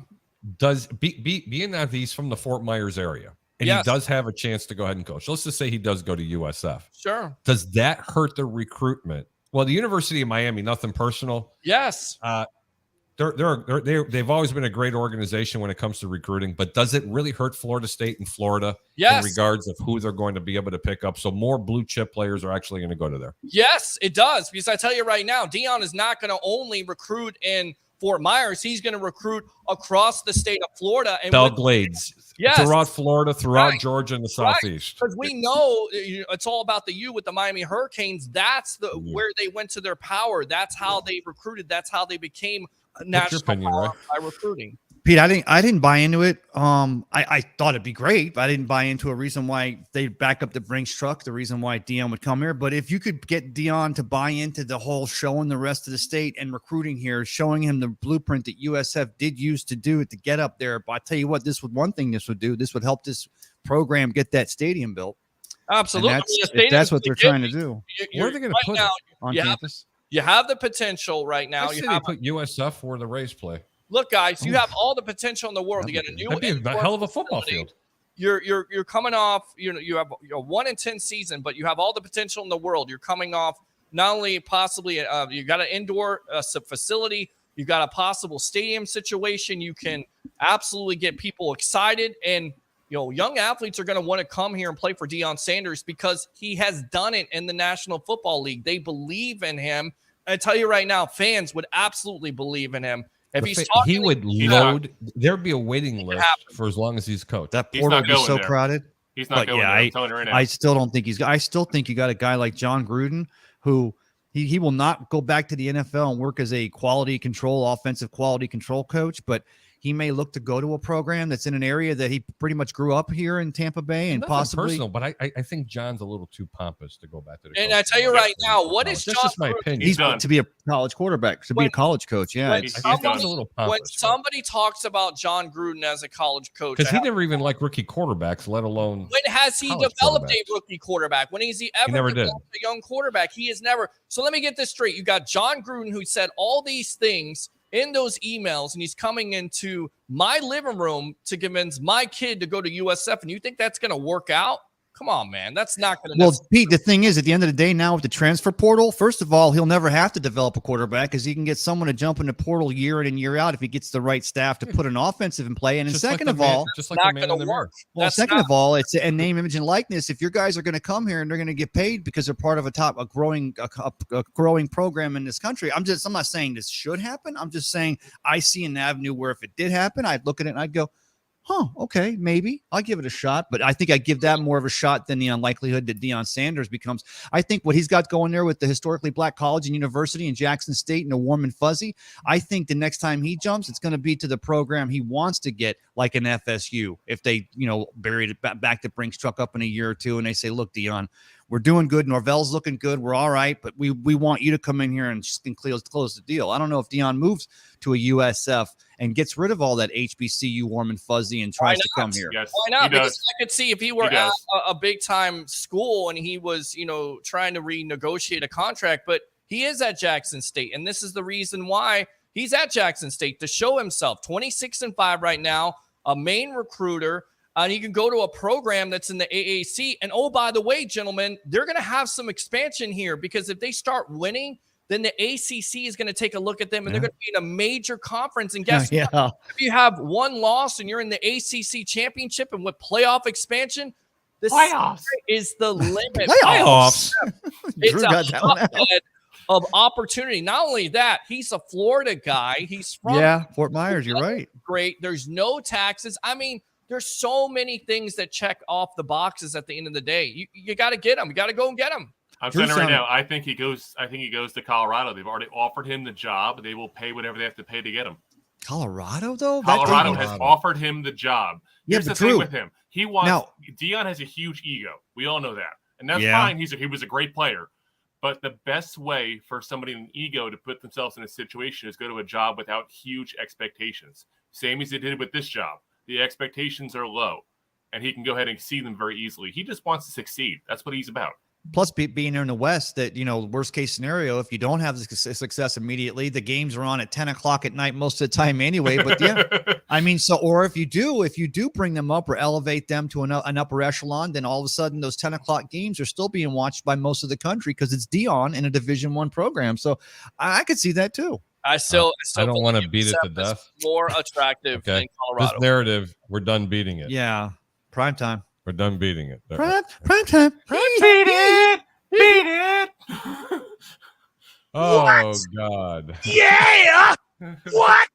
Does being that he's from the Fort Myers area and Yes. he does have a chance to go ahead and coach? Let's just say he does go to USF. Sure. Does that hurt the recruitment? Well, the University of Miami, nothing personal. Yes. They've always been a great organization when it comes to recruiting, but does it really hurt Florida State and Florida Yes. in regards of who they're going to be able to pick up? So more blue chip players are actually going to go to there. Yes, it does. Because I tell you right now, Deion is not going to only recruit in Fort Myers. He's going to recruit across the state of Florida. And Bell with- Glades, Yes. throughout Florida, throughout Right. Georgia and the Right. Southeast. Because we know it's all about the U with the Miami Hurricanes. That's the Yeah. where they went to their power. That's how they recruited. That's how they became a What's national your opinion, power Ray? by recruiting. Pete, I didn't buy into it. I thought it'd be great, but I didn't buy into a reason why they back up the Brinks truck, the reason why Deion would come here. But if you could get Deion to buy into the whole showing the rest of the state and recruiting here, showing him the blueprint that USF did use to do it to get up there. But I tell you what, this would one thing this would do. This would help this program get that stadium built. Absolutely. And The if stadium's that's what they're gonna trying to do Where are they going to right put now, it? on Yeah. campus. You have the potential right now. I You say they have put USF where the Rays play. look, guys. You have all the potential in the world. You got a new That'd be a indoor hell of a football facility. field. You're coming off. You have a 1-10 season, but you have all the potential in the world. You're coming off not only possibly you got an indoor facility. You got a possible stadium situation. You can absolutely get people excited, and young athletes are going to want to come here and play for Deion Sanders because he has done it in the National Football League. They believe in him. I tell you right now, fans would absolutely believe in him. If he's talking, He would load. There'd be a waiting list happen. for as long as he's coached. That He's portal not would be going so there. crowded. He's not But going yeah, there. I'm telling you right now. I still don't think I still think you got a guy like John Gruden who he will not go back to the NFL and work as a offensive quality control coach, but he may look to go to a program that's in an area that he pretty much grew up here in Tampa Bay and Nothing possibly personal, but I think John's a little too pompous to go back to the. And I coaching tell you level. right now, what is That's John just my Gruden- opinion. he's He's done. to be a college quarterback, to be a When- college coach. Yeah, when it's- I think John's somebody- a little when pompous somebody talks about John Gruden as a college coach, because he never even liked rookie quarterbacks, let alone. when has he college developed a quarterbacks. rookie quarterback? When has he ever never did. developed a young quarterback? He has never. So let me get this straight. You got John Gruden who said all these things in those emails, and he's coming into my living room to convince my kid to go to USF. And you think that's going to work out? Come on, man. That's not going to. Well, Pete, the thing is, at the end of the day, now with the transfer portal, first of all, he'll never have to develop a quarterback because he can get someone to jump in the portal year in and year out if he gets the right staff to put an offensive in play. And then Just like second the of man- all, just like not the man gonna in the mirror. work. well, That's second not- of all, it's a name, image, and likeness. If your guys are going to come here and they're going to get paid because they're part of a growing program in this country, I'm not saying this should happen. I'm just saying I see an avenue where if it did happen, I'd look at it and I'd go, huh, okay, maybe I'll give it a shot. But I think I give that more of a shot than the unlikelihood that Deion Sanders becomes. I think what he's got going there with the historically black college and university in Jackson State and the warm and fuzzy, I think the next time he jumps, it's going to be to the program he wants to get, like an FSU. If they, buried it back the Brinks truck up in a year or two and they say, look, Deion, we're doing good. Norvell's looking good. We're all right, but we want you to come in here and close the deal. I don't know if Deion moves to a USF and gets rid of all that HBCU warm and fuzzy and tries to come here. Yes, Why not? he Because does. I could see if he were He at does. a big time school and he was, trying to renegotiate a contract, but he is at Jackson State. And this is the reason why he's at Jackson State, to show himself. 26-5 right now, a main recruiter. And he can go to a program that's in the AAC. And oh, by the way, gentlemen, they're going to have some expansion here because if they start winning, then the ACC is going to take a look at them and they're going to be in a major conference. And guess what? If you have one loss and you're in the ACC championship and with playoff expansion, the Playoffs. sky is the limit. Playoffs. It's Drew a got that one out. hotbed of opportunity. Not only that, he's a Florida guy. He's from Fort Myers, you're right. great. There's no taxes. I mean, there's so many things that check off the boxes at the end of the day. You got to get them. You got to go and get them. I'm Drew saying it right sounded- now. I think he goes to Colorado. They've already offered him the job. They will pay whatever they have to pay to get him. Colorado, though? That Colorado thing- has offered him the job. Yeah, Here's but the thing Drew- with him. He wants Now- Deion has a huge ego. We all know that. And that's Yeah. fine. He was a great player. But the best way for somebody in an ego to put themselves in a situation is go to a job without huge expectations. Same as he did with this job. The expectations are low, and he can go ahead and exceed them very easily. He just wants to succeed. That's what he's about. Plus, being there in the West, that, worst case scenario, if you don't have the success immediately, the games are on at 10 o'clock at night most of the time anyway. But yeah, I mean, or if you do bring them up or elevate them to an upper echelon, then all of a sudden those 10 o'clock games are still being watched by most of the country because it's Deion in a Division I program. So I could see that too. I still I don't want to believe beat it to USF is death. more attractive Okay. than This Colorado. narrative, we're done beating it. Yeah, prime time. We're done beating it. Prime time. Beat it! Beat it! Oh, God. Yeah! What?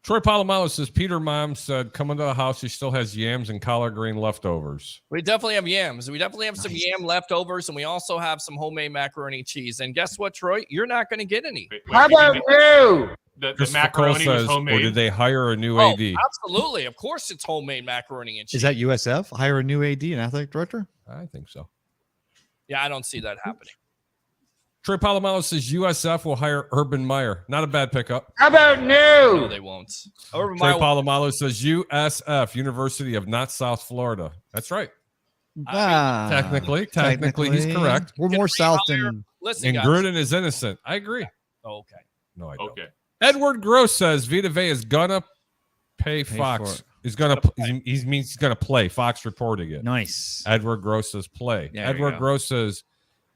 Troy Polamalu says Peter Mom said, come into the house. He still has yams and collard green leftovers. We definitely have yams. We definitely have some yam leftovers, and we also have some homemade macaroni cheese. And guess what, Troy? You're not going to get any. How about you? The Christopher Cole macaroni was says, or homemade. did they hire a new Oh, AD? absolutely. Of course, it's homemade macaroni and cheese. Is that USF? Hire a new AD and athletic director? I think so. Yeah, I don't see that happening. Troy Polamalu says USF will hire Urban Meyer. Not a bad pickup. How about No, you? they won't. Urban Troy Meyer- Polamalu says USF, University of not South Florida. That's right. Technically he's correct. We're Can more we south hire- than Listen, And guys. Gruden is innocent. I agree. Oh, okay. No, I don't. Okay. Edward Gross says Vita Vea is gonna pay for Fox. it. He's gonna. He means he's gonna play. Fox reporting it. nice. Edward Gross says play. There you Edward go. Gross says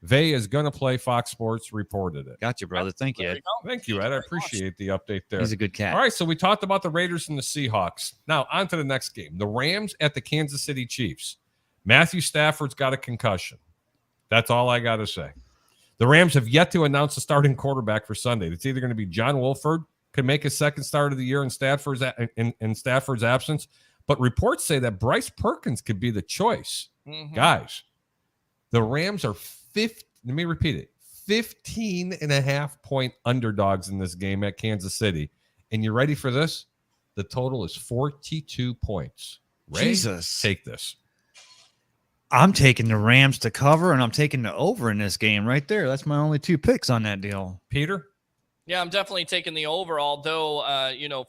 Vea is gonna play. Fox Sports reported it. Got you, brother. Thank you, There Ed. you go. Thank you, Ed. I appreciate the update there. He's a good cat. All right, so we talked about the Raiders and the Seahawks. Now on to the next game. The Rams at the Kansas City Chiefs. Matthew Stafford's got a concussion. That's all I got to say. The Rams have yet to announce a starting quarterback for Sunday. It's either going to be John Wolford, could make his second start of the year in Stafford's absence, but reports say that Bryce Perkins could be the choice. Mhm. Guys, the Rams are 15.5-point underdogs in this game at Kansas City. And you ready for this? The total is 42 points. Ray, Jesus. take this. I'm taking the Rams to cover, and I'm taking the over in this game right there. That's my only two picks on that deal. Peter? Yeah, I'm definitely taking the over. Although,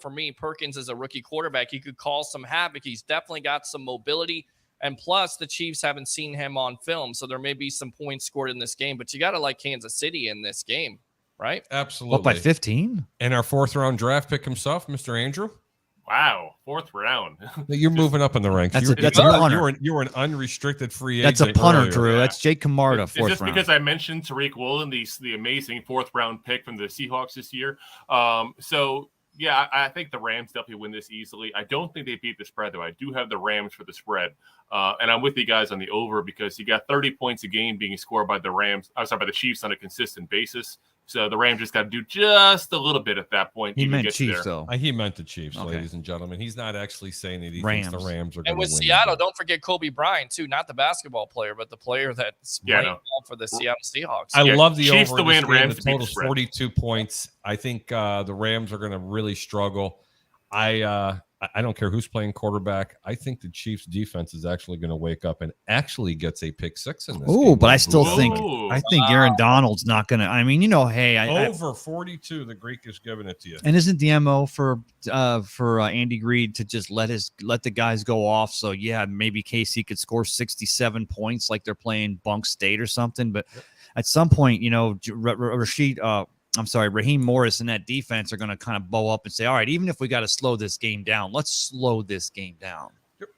for me, Perkins is a rookie quarterback. He could cause some havoc. He's definitely got some mobility. And plus, the Chiefs haven't seen him on film. So there may be some points scored in this game. But you got to like Kansas City in this game, right? Absolutely. What, by 15? And our fourth round draft pick himself, Mr. Andrew? Wow, 4th round. You're moving up in the ranks. That's You a- that's you a were- punter. You were an unrestricted free That's agent. a punter, earlier. Drew. Yeah. That's Jake Camarda, It's 4th just round. because I mentioned Tariq Woolen, the amazing 4th round pick from the Seahawks this year. So yeah, I think the Rams definitely win this easily. I don't think they beat the spread though. I do have the Rams for the spread, and I'm with you guys on the over because you got 30 points a game being scored by the by the Chiefs on a consistent basis. So the Rams just got to do just a little bit at that point. He to even meant get Chiefs, there. though. He meant the Chiefs, Okay. ladies and gentlemen. He's not actually saying that he thinks the Rams. Rams are going to And win. with the Seattle, game. don't forget Kobe Bryant too, not the basketball player, but the player that's playing well for the Seattle Seahawks. I Yeah, love the Chiefs over to in this win, game. Rams The to beat the total's spread. 42 points. I think the Rams are going to really struggle. I don't care who's playing quarterback. I think the Chiefs defense is actually going to wake up and actually gets a pick 6 in this game. Oh, but I still Ooh. think Aaron Donald's not going to. I mean, hey, over 42. The Greek is giving it to you. and isn't the MO for Andy Reid to just let the guys go off? So yeah, maybe KC could score 67 points like they're playing Bunk State or something. But at some point, Raheem Morris and that defense are going to kind of bow up and say, all right, even if we got to slow this game down, let's slow this game down.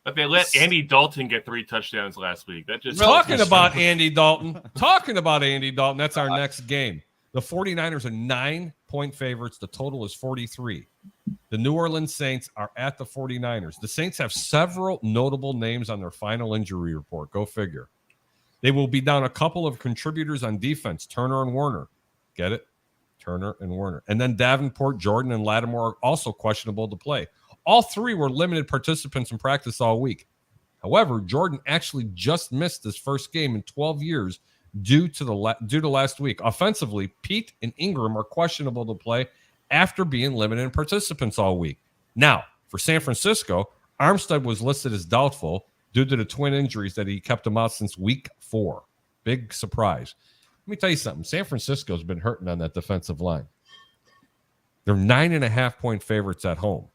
But they let Andy Dalton get 3 touchdowns last week. That just Talking about Andy Dalton. That's our next game. The 49ers are 9-point favorites. The total is 43. The New Orleans Saints are at the 49ers. The Saints have several notable names on their final injury report. Go figure. They will be down a couple of contributors on defense, Turner and Werner. Get it? Turner and Werner. And then Davenport, Jordan, and Lattimore are also questionable to play. All 3 were limited participants in practice all week. However, Jordan actually just missed his first game in 12 years due to last week. Offensively, Pete and Ingram are questionable to play after being limited in participants all week. Now, for San Francisco, Armstead was listed as doubtful due to the twin injuries that he kept him out since week 4. Big surprise. Let me tell you something. San Francisco's been hurting on that defensive line. They're 9.5-point favorites at home.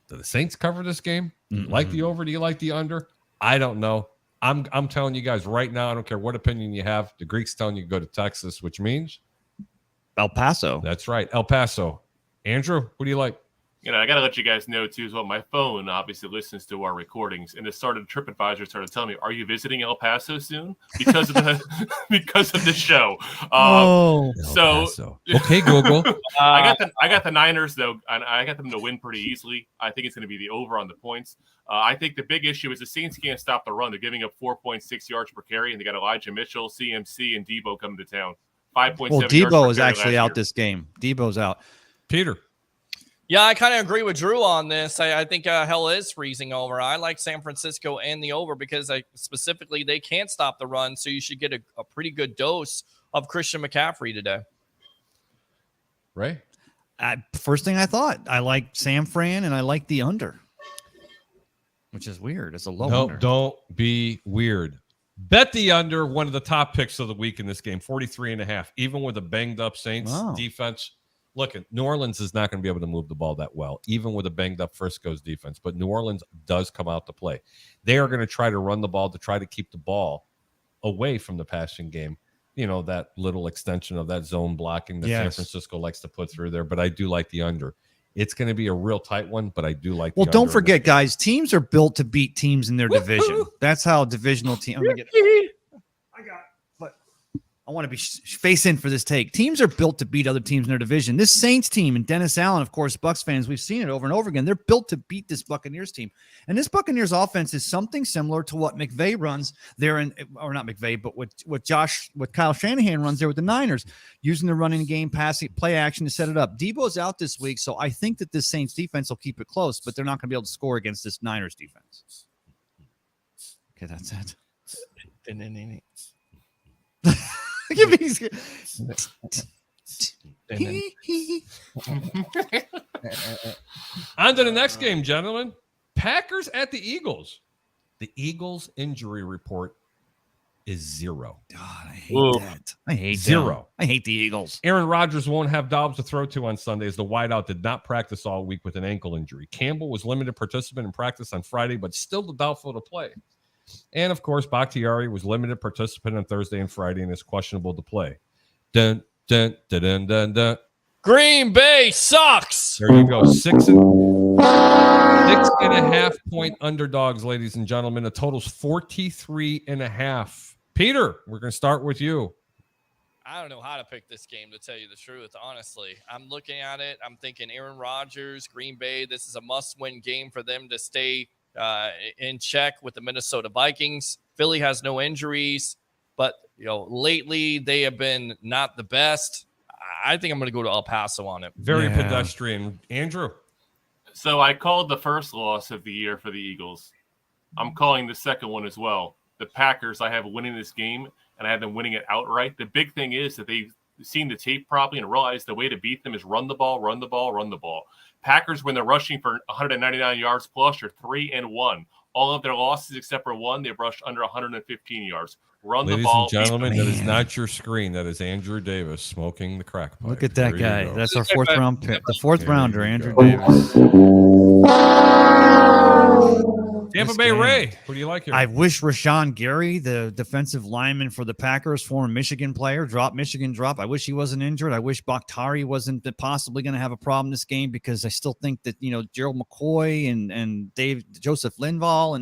Do the Saints cover this game? Do you like the over? Do you like the under? I don't know. I'm telling you guys right now, I don't care what opinion you have. The Greek's telling you to go to Texas, which means El Paso. that's right. El Paso. Andrew, who do you like? I got to let you guys know, too, as well. My phone obviously listens to our recordings, and TripAdvisor started telling me, are you visiting El Paso soon? Because of the show. Oh, El So- Paso. Okay, Google. I got the Niners, though, and I got them to win pretty easily. I think it's going to be the over on the points. I think the big issue is the Saints can't stop the run. They're giving up 4.6 yards per carry, and they got Elijah Mitchell, CMC, and Debo coming to town. 5.7 well, yards per Debo is carry actually last out year. this game. Debo's out. Peter. Yeah, I kind of agree with Drew on this. I think hell is freezing over. I like San Francisco and the over because specifically they can't stop the run, so you should get a pretty good dose of Christian McCaffrey today. Ray? First thing I thought, I like San Fran and I like the under, which is weird. It's a low No, under. don't be weird. Bet the under, one of the top picks of the week in this game, 43.5. Even with a banged up Saints Wow. defense. Look, New Orleans is not going to be able to move the ball that well, even with a banged up Frisco's defense. But New Orleans does come out to play. They are going to try to run the ball to try to keep the ball away from the passing game. That little extension of that zone blocking that San Yes. Francisco likes to put through there. But I do like the under. It's going to be a real tight one, but I do like the Well, under don't in this forget, game. guys, teams are built to beat teams in their division. That's how divisional team. I want to be face in for this take. Teams are built to beat other teams in their division. This Saints team and Dennis Allen, of course, Bucs fans, we've seen it over and over again. They're built to beat this Buccaneers team. And this Buccaneers offense is something similar to what McVay runs there or not McVay, but what Kyle Shanahan runs there with the Niners, using the running game, passing, play action to set it up. Debo's out this week, so I think that this Saints defense will keep it close, but they're not going to be able to score against this Niners defense. Okay, that's it. Give me. On to the next game, gentlemen. Packers at the Eagles. The Eagles' injury report is 0. God, I hate Ooh. that. I hate 0. them. I hate the Eagles. Aaron Rodgers won't have Dobbs to throw to on Sunday as the wideout did not practice all week with an ankle injury. Campbell was limited participant in practice on Friday, but still doubtful to play. And, of course, Bakhtiari was limited participant on Thursday and Friday and is questionable to play. Dun, dun, dun, dun, dun, dun. Green Bay sucks. There you go. 6 and 6.5 point underdogs, ladies and gentlemen. The total's 43.5. Peter, we're going to start with you. I don't know how to pick this game, to tell you the truth, honestly. I'm looking at it. I'm thinking Aaron Rodgers, Green Bay. This is a must-win game for them to stay in check with the Minnesota Vikings. Philly has no injuries, but lately they have been not the best. I think I'm going to go to El Paso on it. Very pedestrian. Andrew? So I called the first loss of the year for the Eagles. I'm calling the second one as well. The Packers, I have winning this game, and I have them winning it outright. The big thing is that they've seen the tape properly and realized the way to beat them is run the ball, run the ball, run the ball. Packers, when they're rushing for 199 yards plus, are 3-1. All of their losses except for one, they've rushed under 115 yards. Run Ladies the ball. and gentlemen, that is not your screen. That is Andrew Davis smoking the crack pipe. Look at that There you guy. go. That's our fourth round pick. The fourth There rounder, you Andrew go. Davis. Tampa This Bay game. Ray. Who do you like here? I wish Rashawn Gary, the defensive lineman for the Packers, former Michigan player, Michigan drop. I wish he wasn't injured. I wish Bakhtiari wasn't possibly going to have a problem this game, because I still think that, Gerald McCoy and Joseph Linval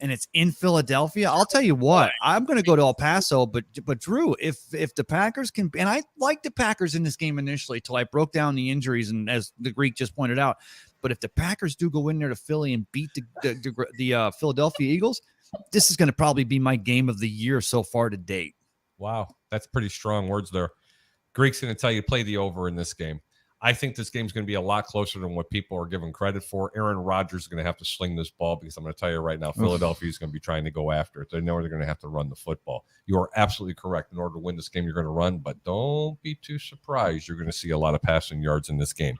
and it's in Philadelphia. I'll tell you what, I'm going to go to El Paso, but Drew, if the Packers can, and I like the Packers in this game initially till I broke down the injuries, and as the Greek just pointed out, but if the Packers do go in there to Philly and beat the Philadelphia Eagles, this is going to probably be my game of the year so far to date. Wow, that's pretty strong words there. Greek's going to tell you to play the over in this game. I think this game's going to be a lot closer than what people are giving credit for. Aaron Rodgers is going to have to sling this ball, because I'm going to tell you right now, Philadelphia is going to be trying to go after it. They know they're going to have to run the football. You are absolutely correct. In order to win this game, you're going to run, but don't be too surprised. You're going to see a lot of passing yards in this game.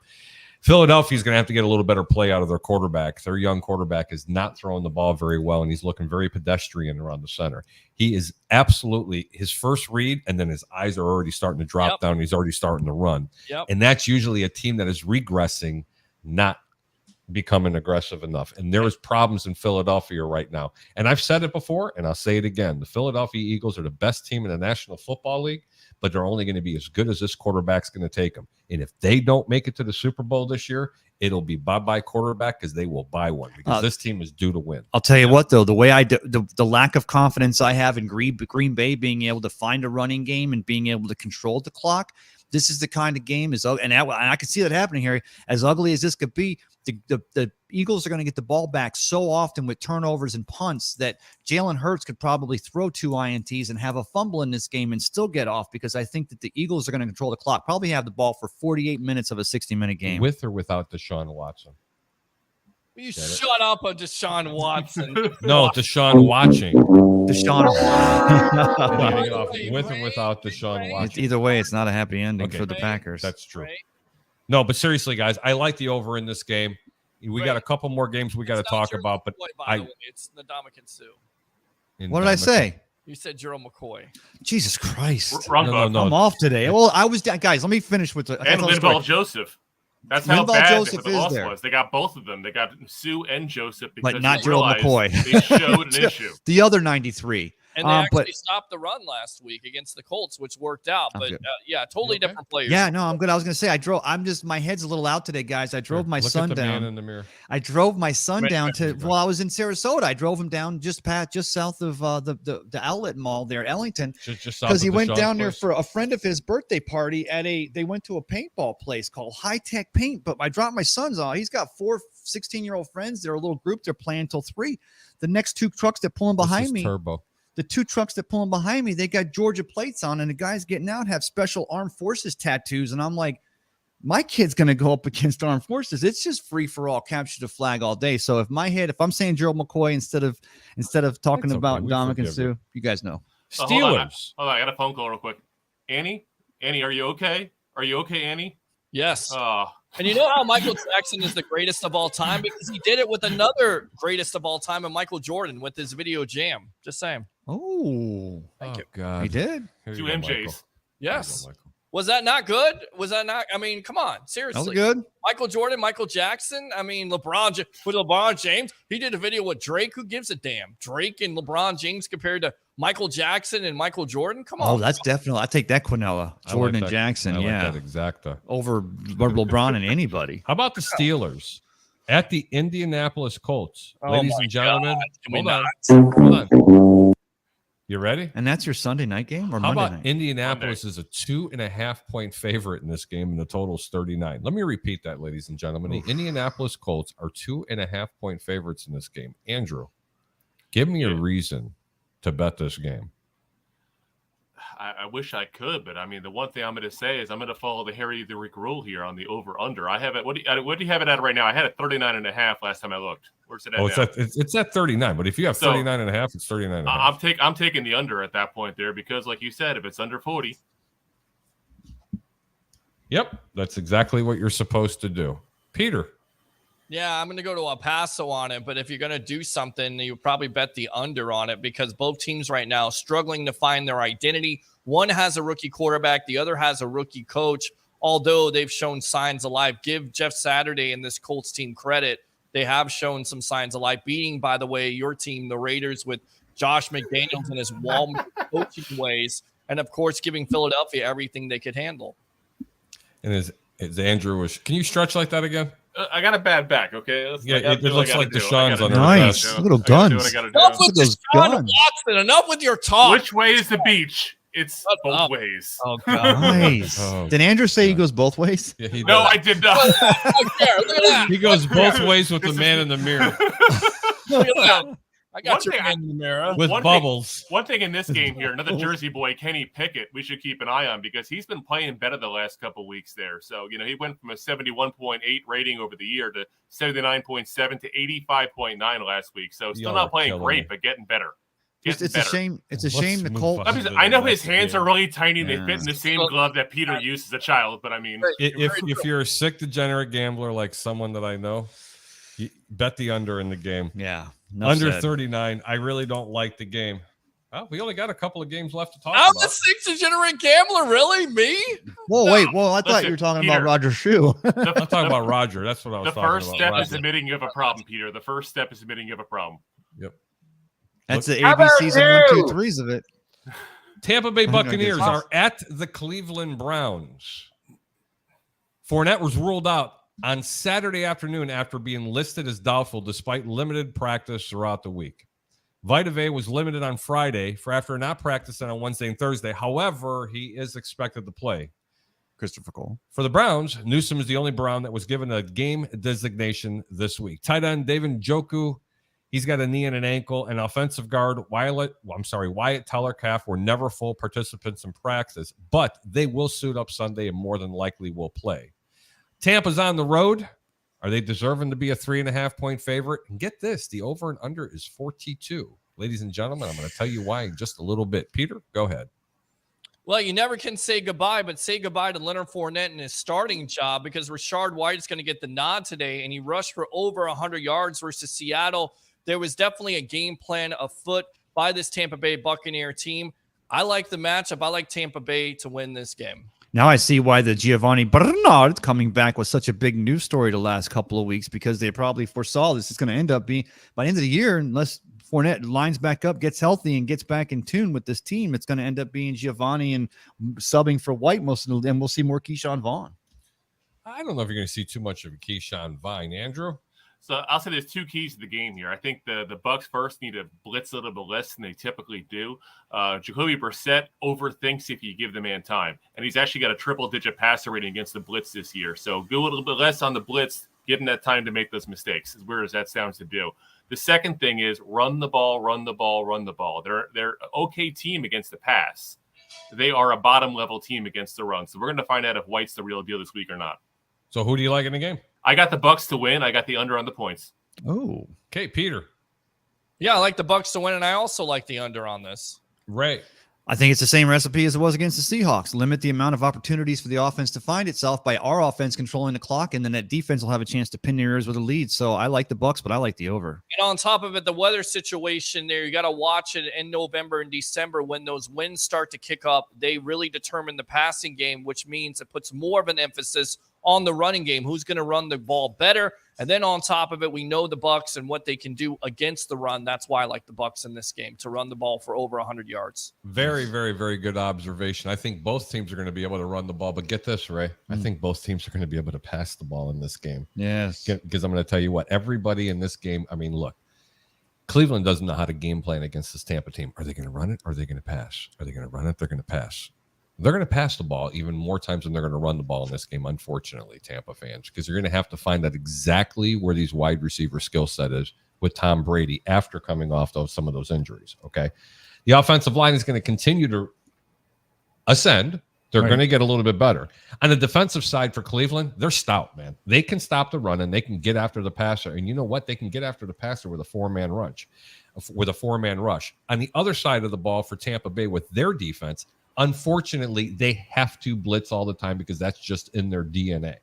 Philadelphia is going to have to get a little better play out of their quarterback. Their young quarterback is not throwing the ball very well, and he's looking very pedestrian around the center. He is absolutely his first read, and then his eyes are already starting to drop down. He's already starting to run. And that's usually a team that is regressing, not becoming aggressive enough. And there is problems in Philadelphia right now. And I've said it before, and I'll say it again. The Philadelphia Eagles are the best team in the National Football League, but they're only going to be as good as this quarterback's going to take them. And if they don't make it to the Super Bowl this year, it'll be bye-bye quarterback, because they will buy one, because this team is due to win. I'll tell you what, though, the way the lack of confidence I have in Green Bay being able to find a running game and being able to control the clock, this is the kind of game and I can see that happening here. As ugly as this could be, the Eagles are going to get the ball back so often with turnovers and punts that Jalen Hurts could probably throw 2 INTs and have a fumble in this game and still get off, because I think that the Eagles are going to control the clock, probably have the ball for 48 minutes of a 60-minute game. With or without Deshaun Watson? You shut up on Deshaun Watson. No, Deshaun watching. Deshaun. With or without Deshaun Watson? Either way, it's not a happy ending Okay. for the Packers. That's true. No, but seriously, guys, I like the over in this game. We got a couple more games we got to talk about, but by the way, it's Ndamukong Suh. What did I say? You said Gerald McCoy. Jesus Christ. Wrong No, button. no. I'm off today. Well, I was guys. Let me finish with the And Linval Joseph. That's how Linval bad Joseph the is loss there. was. They got both of them. They got Sue and Joseph, because But not they Gerald realized McCoy. They showed an issue. the other 93. And they actually stopped the run last week against the Colts, which worked out. But totally different players. Yeah, no, I'm good. I was gonna say my head's a little out today, guys. I drove my son Look at the down. man in the mirror. I drove my son down to I was in Sarasota. I drove him down just south of the outlet mall there at Ellington, Just because he went down there for a friend of his birthday party they went to a paintball place called High Tech Paint. But I dropped my son's off. He's got 4 16-year-old friends. They're a little group. They're playing till 3. The next 2 trucks that pull in behind me. Turbo. The 2 trucks that pull in behind me, they got Georgia plates on, and the guys getting out have special armed forces tattoos. And I'm like, my kid's going to go up against armed forces. It's just free for all, capture the flag all day. So if I'm saying Gerald McCoy instead of talking That's about okay. We Dominic and forgive Sue, you guys know. Oh, hold on. Steelers. Hold on, I got a phone call real quick. Annie, are you okay? Are you okay, Annie? Yes. Oh, And you know how Michael Jackson is the greatest of all time? Because he did it with another greatest of all time, and Michael Jordan, with his video Jam. Just saying. Oh, Thank you. God. he did. Here two you go, MJs. Michael. Here you Yes. go, Michael. Was that not good? Was that not? I mean, come on. That Seriously. was good. Michael Jordan, Michael Jackson. I mean, with LeBron James, he did a video with Drake. Who gives a damn? Drake and LeBron James compared to Michael Jackson and Michael Jordan? Come on. Oh, that's definitely. I take that Quinella, Jordan and Jackson. I like Yeah, that exacta. over LeBron and anybody. How about the Steelers? at the Indianapolis Colts. Oh Ladies my and gentlemen, Can we hold on. You ready? And that's your Sunday night game or How Monday about night? Indianapolis is a 2.5 point favorite in this game, and the total is 39. Let me repeat that, ladies and gentlemen. The Indianapolis Colts are 2.5 point favorites in this game. Andrew, give me a reason to bet this game. I wish I could, but I mean, the one thing I'm going to say is I'm going to follow the Harry the Rick rule here on the over/under. I have it. What do you have it at right now? I had it 39.5 last time I looked. Where's it at? Oh, now? it's at 39. But if you have 39.5, it's 39.5. I'm taking the under at that point there because, like you said, if it's under 40. Yep, that's exactly what you're supposed to do. Peter. Yeah, I'm going to go to El Paso on it, but if you're going to do something, you probably bet the under on it because both teams right now struggling to find their identity. One has a rookie quarterback, the other has a rookie coach, although they've shown signs of life. Give Jeff Saturday and this Colts team credit. They have shown some signs of life, beating, by the way, your team, the Raiders, with Josh McDaniels and his Walmart coaching ways, and, of course, giving Philadelphia everything they could handle. And as Andrew was, can you stretch like that again? I got a bad back, okay? It looks like Deshaun's on Nice. there. Look at those guns. Enough with those Deshaun guns. Watson. Enough with your talk. Which way is the beach? It's Shut both up. ways. Oh, God. Nice. Oh, Did Andrew say he goes both ways? Yeah, he No, does. I did not. Look at that. He goes both ways with the man in the mirror Look at that. I got One your thing hand in the mirror. with One bubbles. One thing in this game here, another Jersey boy, Kenny Pickett, we should keep an eye on because he's been playing better the last couple of weeks there. So, he went from a 71.8 rating over the year to 79.7 to 85.9 last week. So still Y'all not are playing killing great, me. but getting better. It's Getting a better. shame. It's a Let's shame the move Colts. on. I know his That's hands the are really tiny and they Yeah. fit in the same glove that Peter used as a child, but I mean, If you're a sick, degenerate gambler like someone that I know, you bet the under in the game. Yeah. enough Under said. 39. I really don't like the game. Well, we only got a couple of games left to talk I'm about. a six-degenerate gambler, really? Me? Whoa, wait. Well, I thought Listen, you were talking Peter. about Roger Shoe. I'm talking about Roger. That's what I was the talking first about. step is Roger. admitting you have a problem, Peter. The first step is admitting you have a problem. Yep. That's the How about ABCs and 1, you? 2, 3s of it. Tampa Bay I think I Buccaneers guess- are at the Cleveland Browns. Fournette was ruled out on Saturday afternoon after being listed as doubtful despite limited practice throughout the week. Vita Vea was limited on Friday for after not practicing on Wednesday and Thursday. However, he is expected to play. Christopher Cole. For the Browns, Newsome is the only Brown that was given a game designation this week. Tight end David Njoku, he's got a knee and an ankle. And offensive guard Wyatt Teller Calf were never full participants in practice, but they will suit up Sunday and more than likely will play. Tampa's on the road. Are they deserving to be a 3.5 point favorite? And get this, the over and under is 42. Ladies and gentlemen, I'm going to tell you why in just a little bit. Peter, go ahead. Well, you never can say goodbye, but say goodbye to Leonard Fournette and his starting job because Rashard White is going to get the nod today, and he rushed for over 100 yards versus Seattle. There was definitely a game plan afoot by this Tampa Bay Buccaneer team. I like the matchup. I like Tampa Bay to win this game. Now I see why the Giovanni Bernard coming back was such a big news story the last couple of weeks because they probably foresaw this is going to end up being by the end of the year, unless Fournette lines back up, gets healthy, and gets back in tune with this team, it's going to end up being Giovanni and subbing for White most of the, and we'll see more Keyshawn Vaughn. I don't know if you're going to see too much of a Keyshawn Vine. Andrew? So I'll say there's two keys to the game here. I think the Bucs first need to blitz a little bit less than they typically do. Jacoby Brissett overthinks if you give the man time, and he's actually got a triple-digit passer rating against the blitz this year. So go a little bit less on the blitz, give him that time to make those mistakes. As weird as that sounds to do. The second thing is run the ball, run the ball, run the ball. They're an okay team against the pass. They are a bottom-level team against the run. So we're going to find out if White's the real deal this week or not. So who do you like in the game? I got the Bucs to win. I got the under on the points. Oh, Okay, Peter. Yeah, I like the Bucs to win, and I also like the under on this. Ray. I think it's the same recipe as it was against the Seahawks. Limit the amount of opportunities for the offense to find itself by our offense controlling the clock, and then that defense will have a chance to pin their ears with a lead. So I like the Bucs, but I like the over. And on top of it, the weather situation there, you got to watch it in November and December when those winds start to kick up. They really determine the passing game, which means it puts more of an emphasis on the running game. Who's going to run the ball better? And then on top of it, we know the Bucs and what they can do against the run. That's why I like the Bucs in this game, to run the ball for over 100 yards. Very, very, very good observation. I think both teams are going to be able to run the ball, but get this, Ray. I think both teams are going to be able to pass the ball in this game. Yes. Because I'm going to tell you what, everybody in this game, I mean, look, Cleveland doesn't know how to game plan against this Tampa team. Are they going to run it or are they going to pass? Are they going to run it? They're going to pass. They're going to pass the ball even more times than they're going to run the ball in this game, unfortunately, Tampa fans, because you're going to have to find out exactly where these wide receiver skill set is with Tom Brady after coming off some of those injuries, okay? The offensive line is going to continue to ascend. They're going to get a little bit better. On the defensive side for Cleveland, they're stout, man. They can stop the run and they can get after the passer. And you know what? They can get after the passer with a four-man rush. On the other side of the ball for Tampa Bay with their defense, unfortunately, they have to blitz all the time because that's just in their DNA.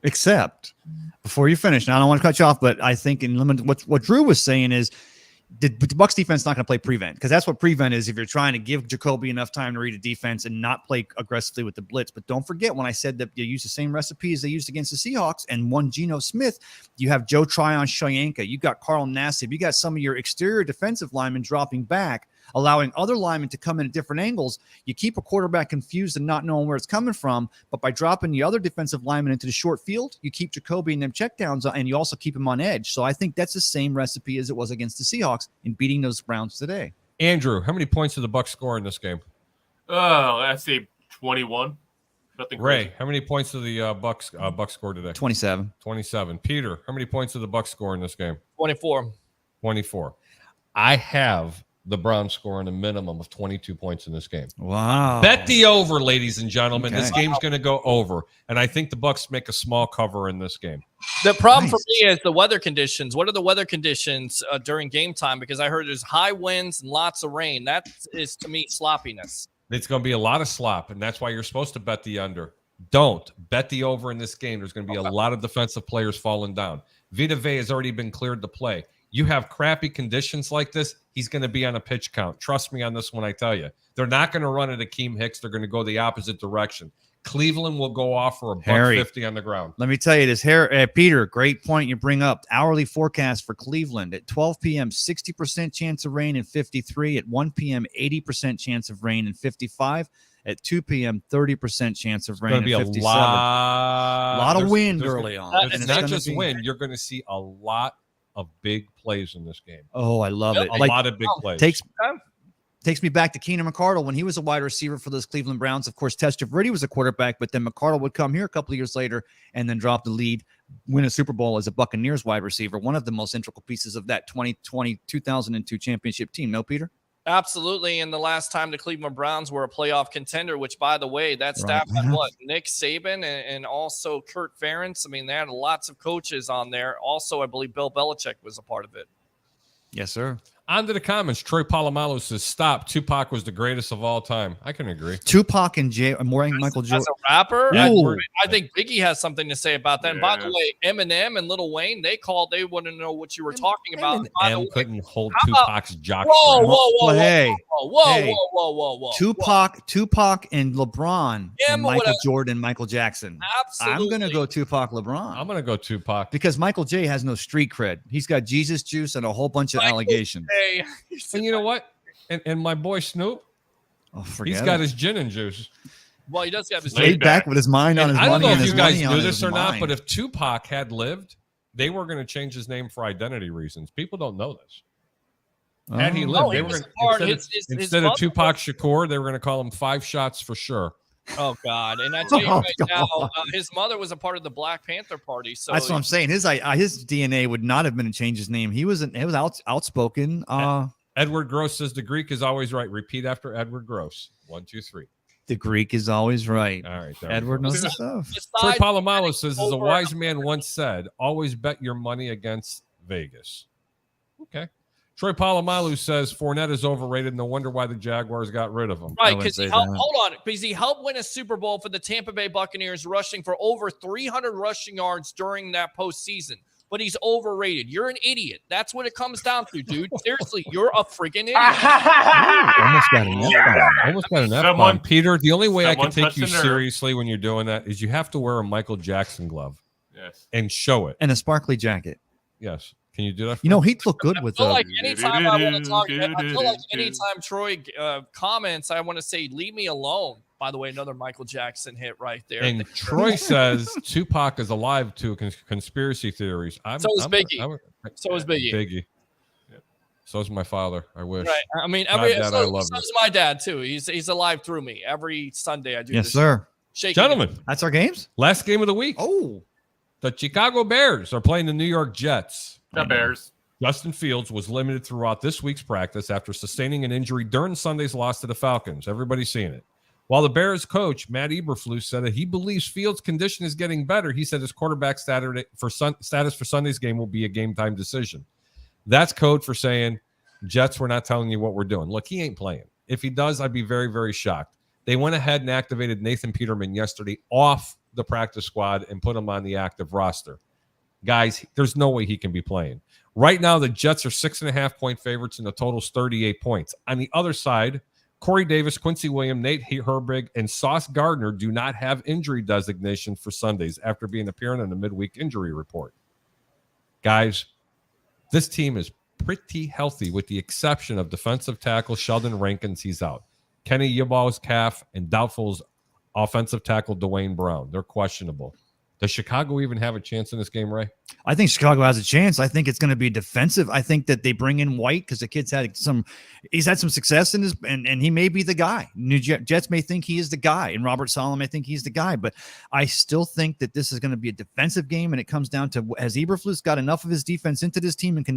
Except, before you finish, now I don't want to cut you off, but I think in what Drew was saying is the Bucs defense not going to play prevent, because that's what prevent is if you're trying to give Jacoby enough time to read a defense and not play aggressively with the blitz. But don't forget when I said that you use the same recipe as they used against the Seahawks and one Geno Smith, you have Joe Tryon-Shoyinka, you got Carl Nassib, you got some of your exterior defensive linemen dropping back, allowing other linemen to come in at different angles. You keep a quarterback confused and not knowing where it's coming from, but by dropping the other defensive lineman into the short field, you keep Jacoby and them checkdowns, and you also keep him on edge. So I think that's the same recipe as it was against the Seahawks in beating those Browns today. Andrew, how many points did the Bucs score in this game? I'd say 21. Nothing Ray, crazy. how many points did the Bucs score today? 27. 27. Peter, how many points did the Bucs score in this game? 24. 24. I have the Browns scoring a minimum of 22 points in this game. Wow. Bet the over, ladies and gentlemen. Okay. This game's going to go over, and I think the Bucs make a small cover in this game. The problem for Nice. me is the weather conditions. What are the weather conditions during game time? Because I heard there's high winds and lots of rain. That is, to me, sloppiness. It's going to be a lot of slop, and that's why you're supposed to bet the under. Don't bet the over in this game. There's going to be a lot of defensive players falling down. Vita Vea has already been cleared to play. You have crappy conditions like this, he's going to be on a pitch count. Trust me on this one, I tell you. They're not going to run at Akeem Hicks. They're going to go the opposite direction. Cleveland will go off for a $150 on the ground. Let me tell you this, Peter, great point you bring up. Hourly forecast for Cleveland at 12 p.m., 60% chance of rain and 53. At 1 p.m., 80% chance of rain and 55. At 2 p.m., 30% chance of rain It's going to and be 57. a lot of wind there's early gonna- on. and It's it's not gonna just be- wind. You're going to see a lot of big plays in this game. Oh, I love it. A Like, lot of big plays. takes me back to Keenan McCardle when he was a wide receiver for those Cleveland Browns. Of course, Testaverde was a quarterback, but then McCardle would come here a couple of years later and then drop the lead, win a Super Bowl as a Buccaneers wide receiver. One of the most integral pieces of that 2002 championship team. No, Peter? Absolutely. And the last time the Cleveland Browns were a playoff contender, which, by the way, that staff had what? Nick Saban and also Kurt Ferentz. I mean, they had lots of coaches on there. Also, I believe Bill Belichick was a part of it. Yes, sir. On to the comments. Troy Polamalu says, stop. Tupac was the greatest of all time. I can agree. Tupac and Michael As Jordan. a rapper, Ooh. I think Biggie has something to say about that. And by the Yeah. way, Eminem and Lil Wayne, they want to know what you were talking about. And by the M way, couldn't hold how about- Tupac's jock. whoa, strap. whoa, whoa, Well, whoa, hey, whoa, hey. whoa. Tupac and LeBron and would Michael have- Jordan, Michael Jackson. Absolutely. I'm going to go Tupac LeBron. I'm going to go Tupac. because Michael J has no street cred. He's got Jesus juice and a whole bunch of Michael allegations. Hey, And you know what? And my boy Snoop, Oh, forget he's got it. his gin and juice. well, he does have his Laid laid back with his mind on And his I don't money know and if his you guys money on knew his this or not, mind. but if Tupac had lived, they were going to change his name for identity reasons. People don't know this. Had he Oh. lived, Oh, they he were was gonna, hard. instead His of mother Tupac Shakur, they were going to call him 5 Shots for sure. Oh God! And I tell you Oh, right now, God. his mother was a part of the Black Panther Party. So That's what I'm saying. His DNA would not have been to change his name. He was outspoken. Edward Gross says the Greek is always right. Repeat after Edward Gross. 1, 2, 3. The Greek is always right. All right. there we Edward go. knows the stuff. Troy besides, Polamalu says, as a over- wise man once said, always bet your money against Vegas. Okay. Troy Polamalu says Fournette is overrated. No wonder why the Jaguars got rid of him. I right? wouldn't Because say he helped. that. Hold on, because he helped win a Super Bowl for the Tampa Bay Buccaneers, rushing for over 300 rushing yards during that postseason. but he's overrated. You're an idiot. That's what it comes down to, dude. Seriously, you're a freaking idiot. Almost got an F-bomb. Almost got an F-bomb. Someone- Peter, the only way I can someone take touched you the nerve. seriously when you're doing that is you have to wear a Michael Jackson glove Yes. and show it. And a sparkly jacket. Yes. Can you do that? You know, he'd look good with I feel a. like anytime I want to talk, I feel like anytime Troy comments, I want to say, leave me alone. By the way, another Michael Jackson hit right there. And Troy says Tupac is alive to conspiracy theories. So is Biggie. So is Biggie. Biggie. So is my father. I wish. Right. I mean, God, Dad, I love so you. is my dad too. He's alive through me. Every Sunday I do Yes, this. sir. Shaking Gentlemen, That's our games. last game of the week. Oh, The Chicago Bears are playing the New York Jets. The Bears. Justin Fields was limited throughout this week's practice after sustaining an injury during Sunday's loss to the Falcons. Everybody's seeing it. While the Bears coach, Matt Eberflus, said that he believes Fields' condition is getting better, he said his quarterback status for Sunday's game will be a game-time decision. That's code for saying, Jets, we're not telling you what we're doing. Look, he ain't playing. If he does, I'd be very, very shocked. They went ahead and activated Nathan Peterman yesterday off the practice squad and put him on the active roster. Guys, there's no way he can be playing. Right now, the Jets are 6.5-point favorites, and the total's 38 points. On the other side, Corey Davis, Quincy Williams, Nate Herbig, and Sauce Gardner do not have injury designation for Sundays after being appearing on the midweek injury report. Guys, this team is pretty healthy with the exception of defensive tackle Sheldon Rankins. He's out. Kenny Yabau's calf and doubtful's offensive tackle Dwayne Brown. They're questionable. Does Chicago even have a chance in this game, Ray? I think Chicago has a chance. I think it's going to be defensive. I think that they bring in White because the kid's had he's had some success in his, and he may be the guy. New Jets may think he is the guy, and Robert Saleh may think he's the guy. But I still think that this is going to be a defensive game, and it comes down to has Eberflus got enough of his defense into this team, and can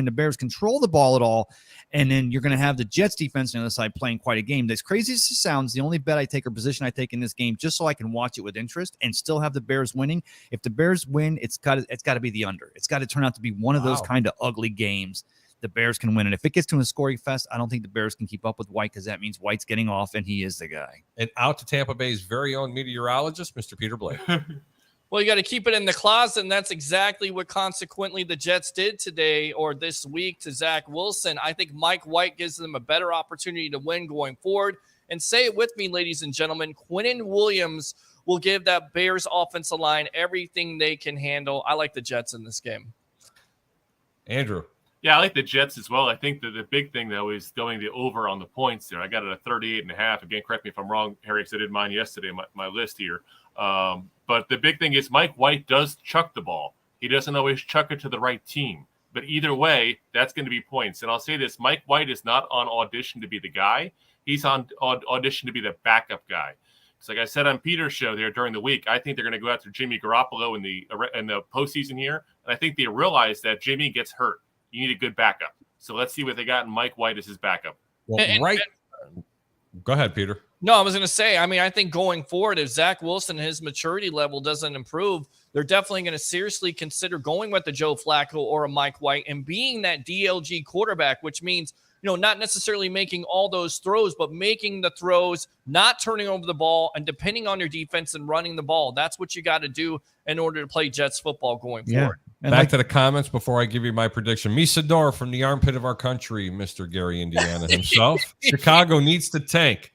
the Bears control the ball at all? And then you're going to have the Jets defense on the other side playing quite a game. As crazy as it sounds, the only bet I take or position I take in this game, just so I can watch it with interest and still have the Bears winning. If the Bears win, it's got to be the under. It's got to turn out to be one of those kind of ugly games. The Bears can win. And if it gets to a scoring fest, I don't think the Bears can keep up with White because that means White's getting off and he is the guy. And out to Tampa Bay's very own meteorologist, Mr. Peter Blake. Well, you got to keep it in the closet, and that's exactly what consequently the Jets did today or this week to Zach Wilson. I think Mike White gives them a better opportunity to win going forward. And say it with me, ladies and gentlemen, Quinnen Williams will give that Bears offensive line everything they can handle. I like the Jets in this game. Andrew. Yeah, I like the Jets as well. I think that the big thing, though, is going the over on the points there. I got it at 38.5. Again, correct me if I'm wrong, Harry, because I did mine yesterday, my list here. But the big thing is Mike White does chuck the ball. He doesn't always chuck it to the right team. But either way, that's going to be points. And I'll say this, Mike White is not on audition to be the guy. He's on audition to be the backup guy. So like I said on Peter's show there during the week, I think they're going to go after Jimmy Garoppolo in the postseason here. And I think they realize that Jimmy gets hurt. You need a good backup. So let's see what they got in Mike White as his backup. Well, go ahead, Peter. No, I was going to say, I mean, I think going forward, if Zach Wilson, his maturity level doesn't improve, they're definitely going to seriously consider going with the Joe Flacco or a Mike White and being that DLG quarterback, which means, not necessarily making all those throws, but making the throws, not turning over the ball, and depending on your defense and running the ball. That's what you got to do in order to play Jets football going forward. And back to the comments before I give you my prediction. Misador from the armpit of our country, Mr. Gary Indiana himself. Chicago needs to tank.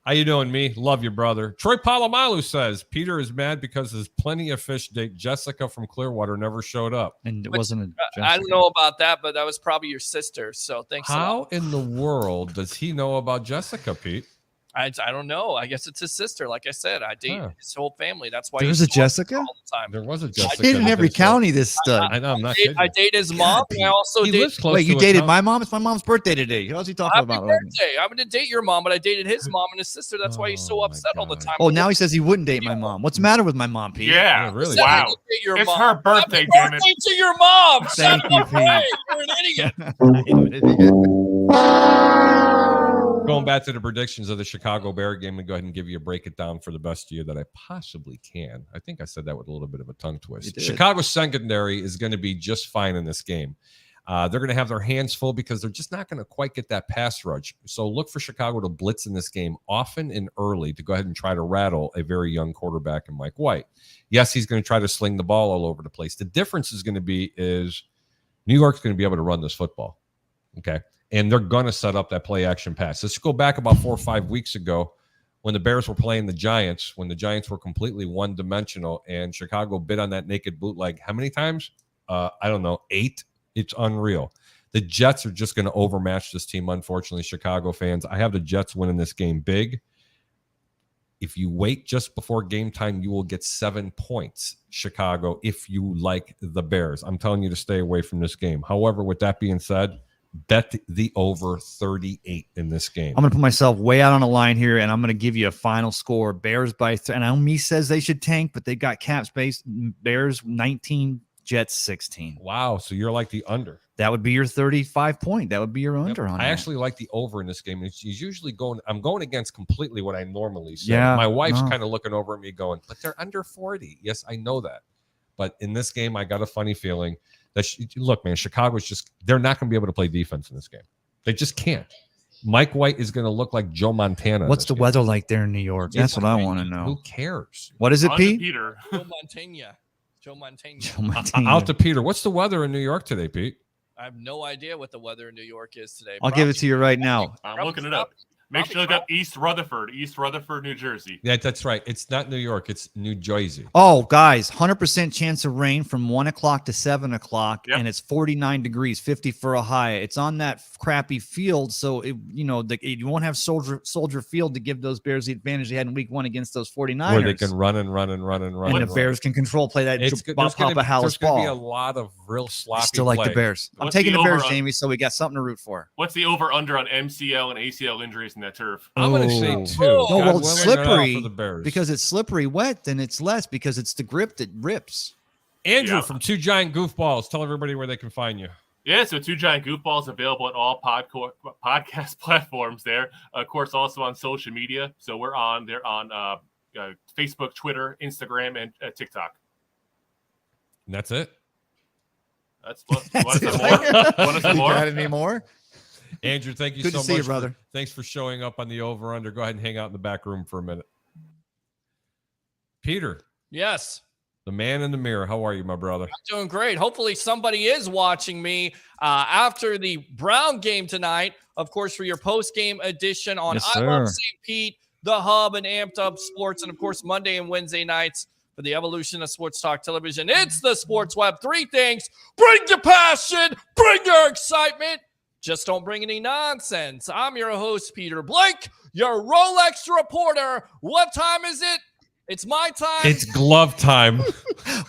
How you doing, me? Love you, brother. Troy Polamalu says Peter is mad because his Plenty of Fish date Jessica from Clearwater never showed up. And it wasn't I don't know about that, but that was probably your sister. So thanks. How in the world does he know about Jessica, Pete? I don't know. I guess it's his sister. Like I said, I date his whole family. That's why there's a Jessica all the time. There was a Jessica. I did in every county. This stud. I know. I'm not kidding. I date his mom. And I also date. Wait, you dated my mom? It's my mom's birthday today. How's he talking Happy about? birthday. I'm going to date your mom, but I dated his mom and his sister. That's why he's so upset all the time. Oh, now he says he wouldn't date my mom. What's the matter with my mom, Pete? Yeah, really. Wow. It's her birthday, damn it. To your mom. Thank you, Pete. You're an idiot. Going back to the predictions of the Chicago Bear game, I'm going to go ahead and give you a break it down for the best year that I possibly can. I think I said that with a little bit of a tongue twist. Chicago secondary is going to be just fine in this game. They're going to have their hands full because they're just not going to quite get that pass rush. So look for Chicago to blitz in this game often and early to go ahead and try to rattle a very young quarterback in Mike White. Yes, he's going to try to sling the ball all over the place. The difference is going to be is New York's going to be able to run this football. Okay. And they're going to set up that play action pass. Let's go back about 4 or 5 weeks ago when the Bears were playing the Giants, when the Giants were completely one-dimensional and Chicago bit on that naked bootleg. How many times? I don't know, 8? It's unreal. The Jets are just going to overmatch this team, unfortunately, Chicago fans. I have the Jets winning this game big. If you wait just before game time, you will get 7 points, Chicago, if you like the Bears. I'm telling you to stay away from this game. However, with that being said, bet the over 38 in this game. I'm going to put myself way out on a line here, and I'm going to give you a final score. Bears by and I know me says they should tank, but they got cap space. Bears 19, Jets 16. Wow, so you're like the under. That would be your 35 point. That would be your under on I that. actually like the over in this game. He's usually I'm going against completely what I normally say. Yeah, my wife's no. kind of looking over at me going, but they're under 40. Yes, I know that. But in this game, I got a funny feeling that, look, man, Chicago's they're not going to be able to play defense in this game. They just can't. Mike White is going to look like Joe Montana. What's the weather like there in New York? That's what I want to Who know. cares? What is it, On to Pete? Peter. Joe Montana. Joe Montana. Joe Montana. Out to Peter. What's the weather in New York today, Pete? I have no idea what the weather in New York is today. I'll give it to you right now. I'm looking it up. Make sure you look up East Rutherford, New Jersey. Yeah, that's right. It's not New York. It's New Jersey. Oh, guys, 100% chance of rain from 1 o'clock to 7 o'clock, Yep. and it's 49 degrees, 50 for a high. It's on that crappy field, so you won't have Soldier Field to give those Bears the advantage they had in Week 1 against those 49ers. Where they can run and run and run and run. and and the run. Bears can play that It's Bob Papa Hallis there's gonna be a ball. lot of real I sloppy still like play. the Bears. I'm What's taking the the Bears, over-under? Jamie, so we got something to root for. What's the over/under on MCL and ACL injuries in that turf? I'm going to Oh. say 2. Oh, No, God well, it's willing, they're out slippery for the Bears. because it's slippery wet, then it's less because it's the grip that rips. Andrew Yeah. from Two Giant Goofballs. Tell everybody where they can find you. Yeah, so Two Giant Goofballs available on all podcast platforms there. Of course, also on social media. So we're on there on Facebook, Twitter, Instagram, and TikTok. And that's it. That's what. Want some more? Want some more? Got any more? Andrew, thank you Good so to much. see you, brother. Thanks for showing up on the over-under. Go ahead and hang out in the back room for a minute. Peter, Yes. the man in the mirror. How are you, my brother? Doing great. Hopefully somebody is watching me after the Brown game tonight. Of course, for your post-game edition on Yes, I Love sir. St. Pete, The Hub, and Amped Up Sports. And, of course, Monday and Wednesday nights for the evolution of sports talk television. It's the Sports Web. 3 things. Bring your passion. Bring your excitement. Just don't bring any nonsense. I'm your host, Peter Blake, your Rolex reporter. What time is it? It's my time. It's glove time.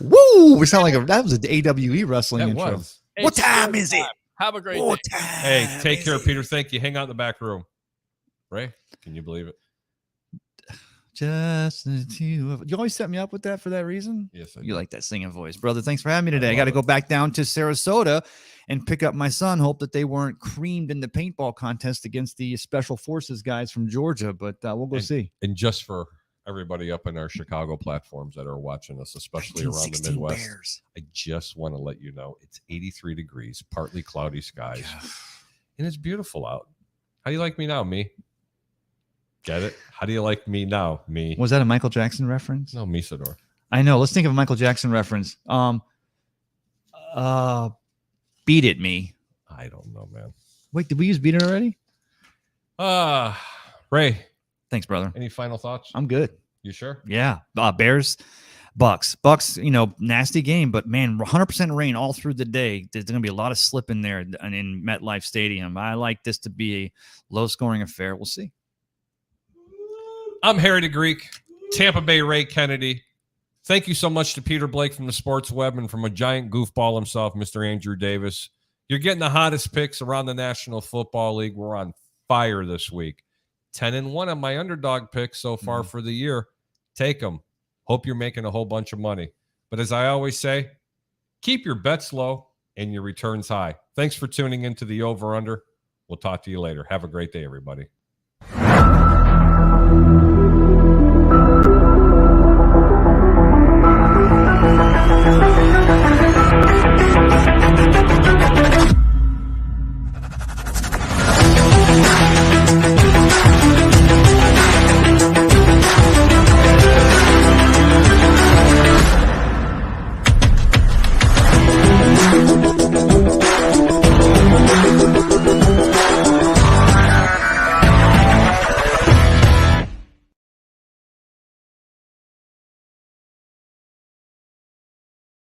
Woo! We sound like that was an AWE wrestling That intro. was. What It's time your is it? Have a great What day. time Hey, take care, is it? Peter. Thank you. Hang out in the back room. Ray, can you believe it? Just the two of you always set me up with that for that reason. Yes, I You do. like that singing voice, brother. Thanks for having me today. I love got to it. go back down to Sarasota and pick up my son. Hope that they weren't creamed in the paintball contest against the Special Forces guys from Georgia, but we'll go see. And just for everybody up in our Chicago platforms that are watching us, especially around the 1916 Midwest, Bears. I just want to let you know it's 83 degrees, partly cloudy skies, and it's beautiful out. How do you like me now, me? Get it? How do you like me now, me? Was that a Michael Jackson reference? No, Misador. I know. Let's think of a Michael Jackson reference. Beat It Me. I don't know, man. Wait, did we use Beat It already? Ray, Thanks, brother. any final thoughts? I'm good. You sure? Yeah. Bears, Bucks, nasty game, but man, 100% rain all through the day. There's going to be a lot of slip in there in MetLife Stadium. I like this to be a low scoring affair. We'll see. I'm Harry the Greek, Tampa Bay Ray Kennedy. Thank you so much to Peter Blake from the Sports Web and from a giant goofball himself, Mr. Andrew Davis. You're getting the hottest picks around the National Football League. We're on fire this week. 10-1 on my underdog picks so far for the year. Take them. Hope you're making a whole bunch of money. But as I always say, keep your bets low and your returns high. Thanks for tuning into the Over Under. We'll talk to you later. Have a great day, everybody.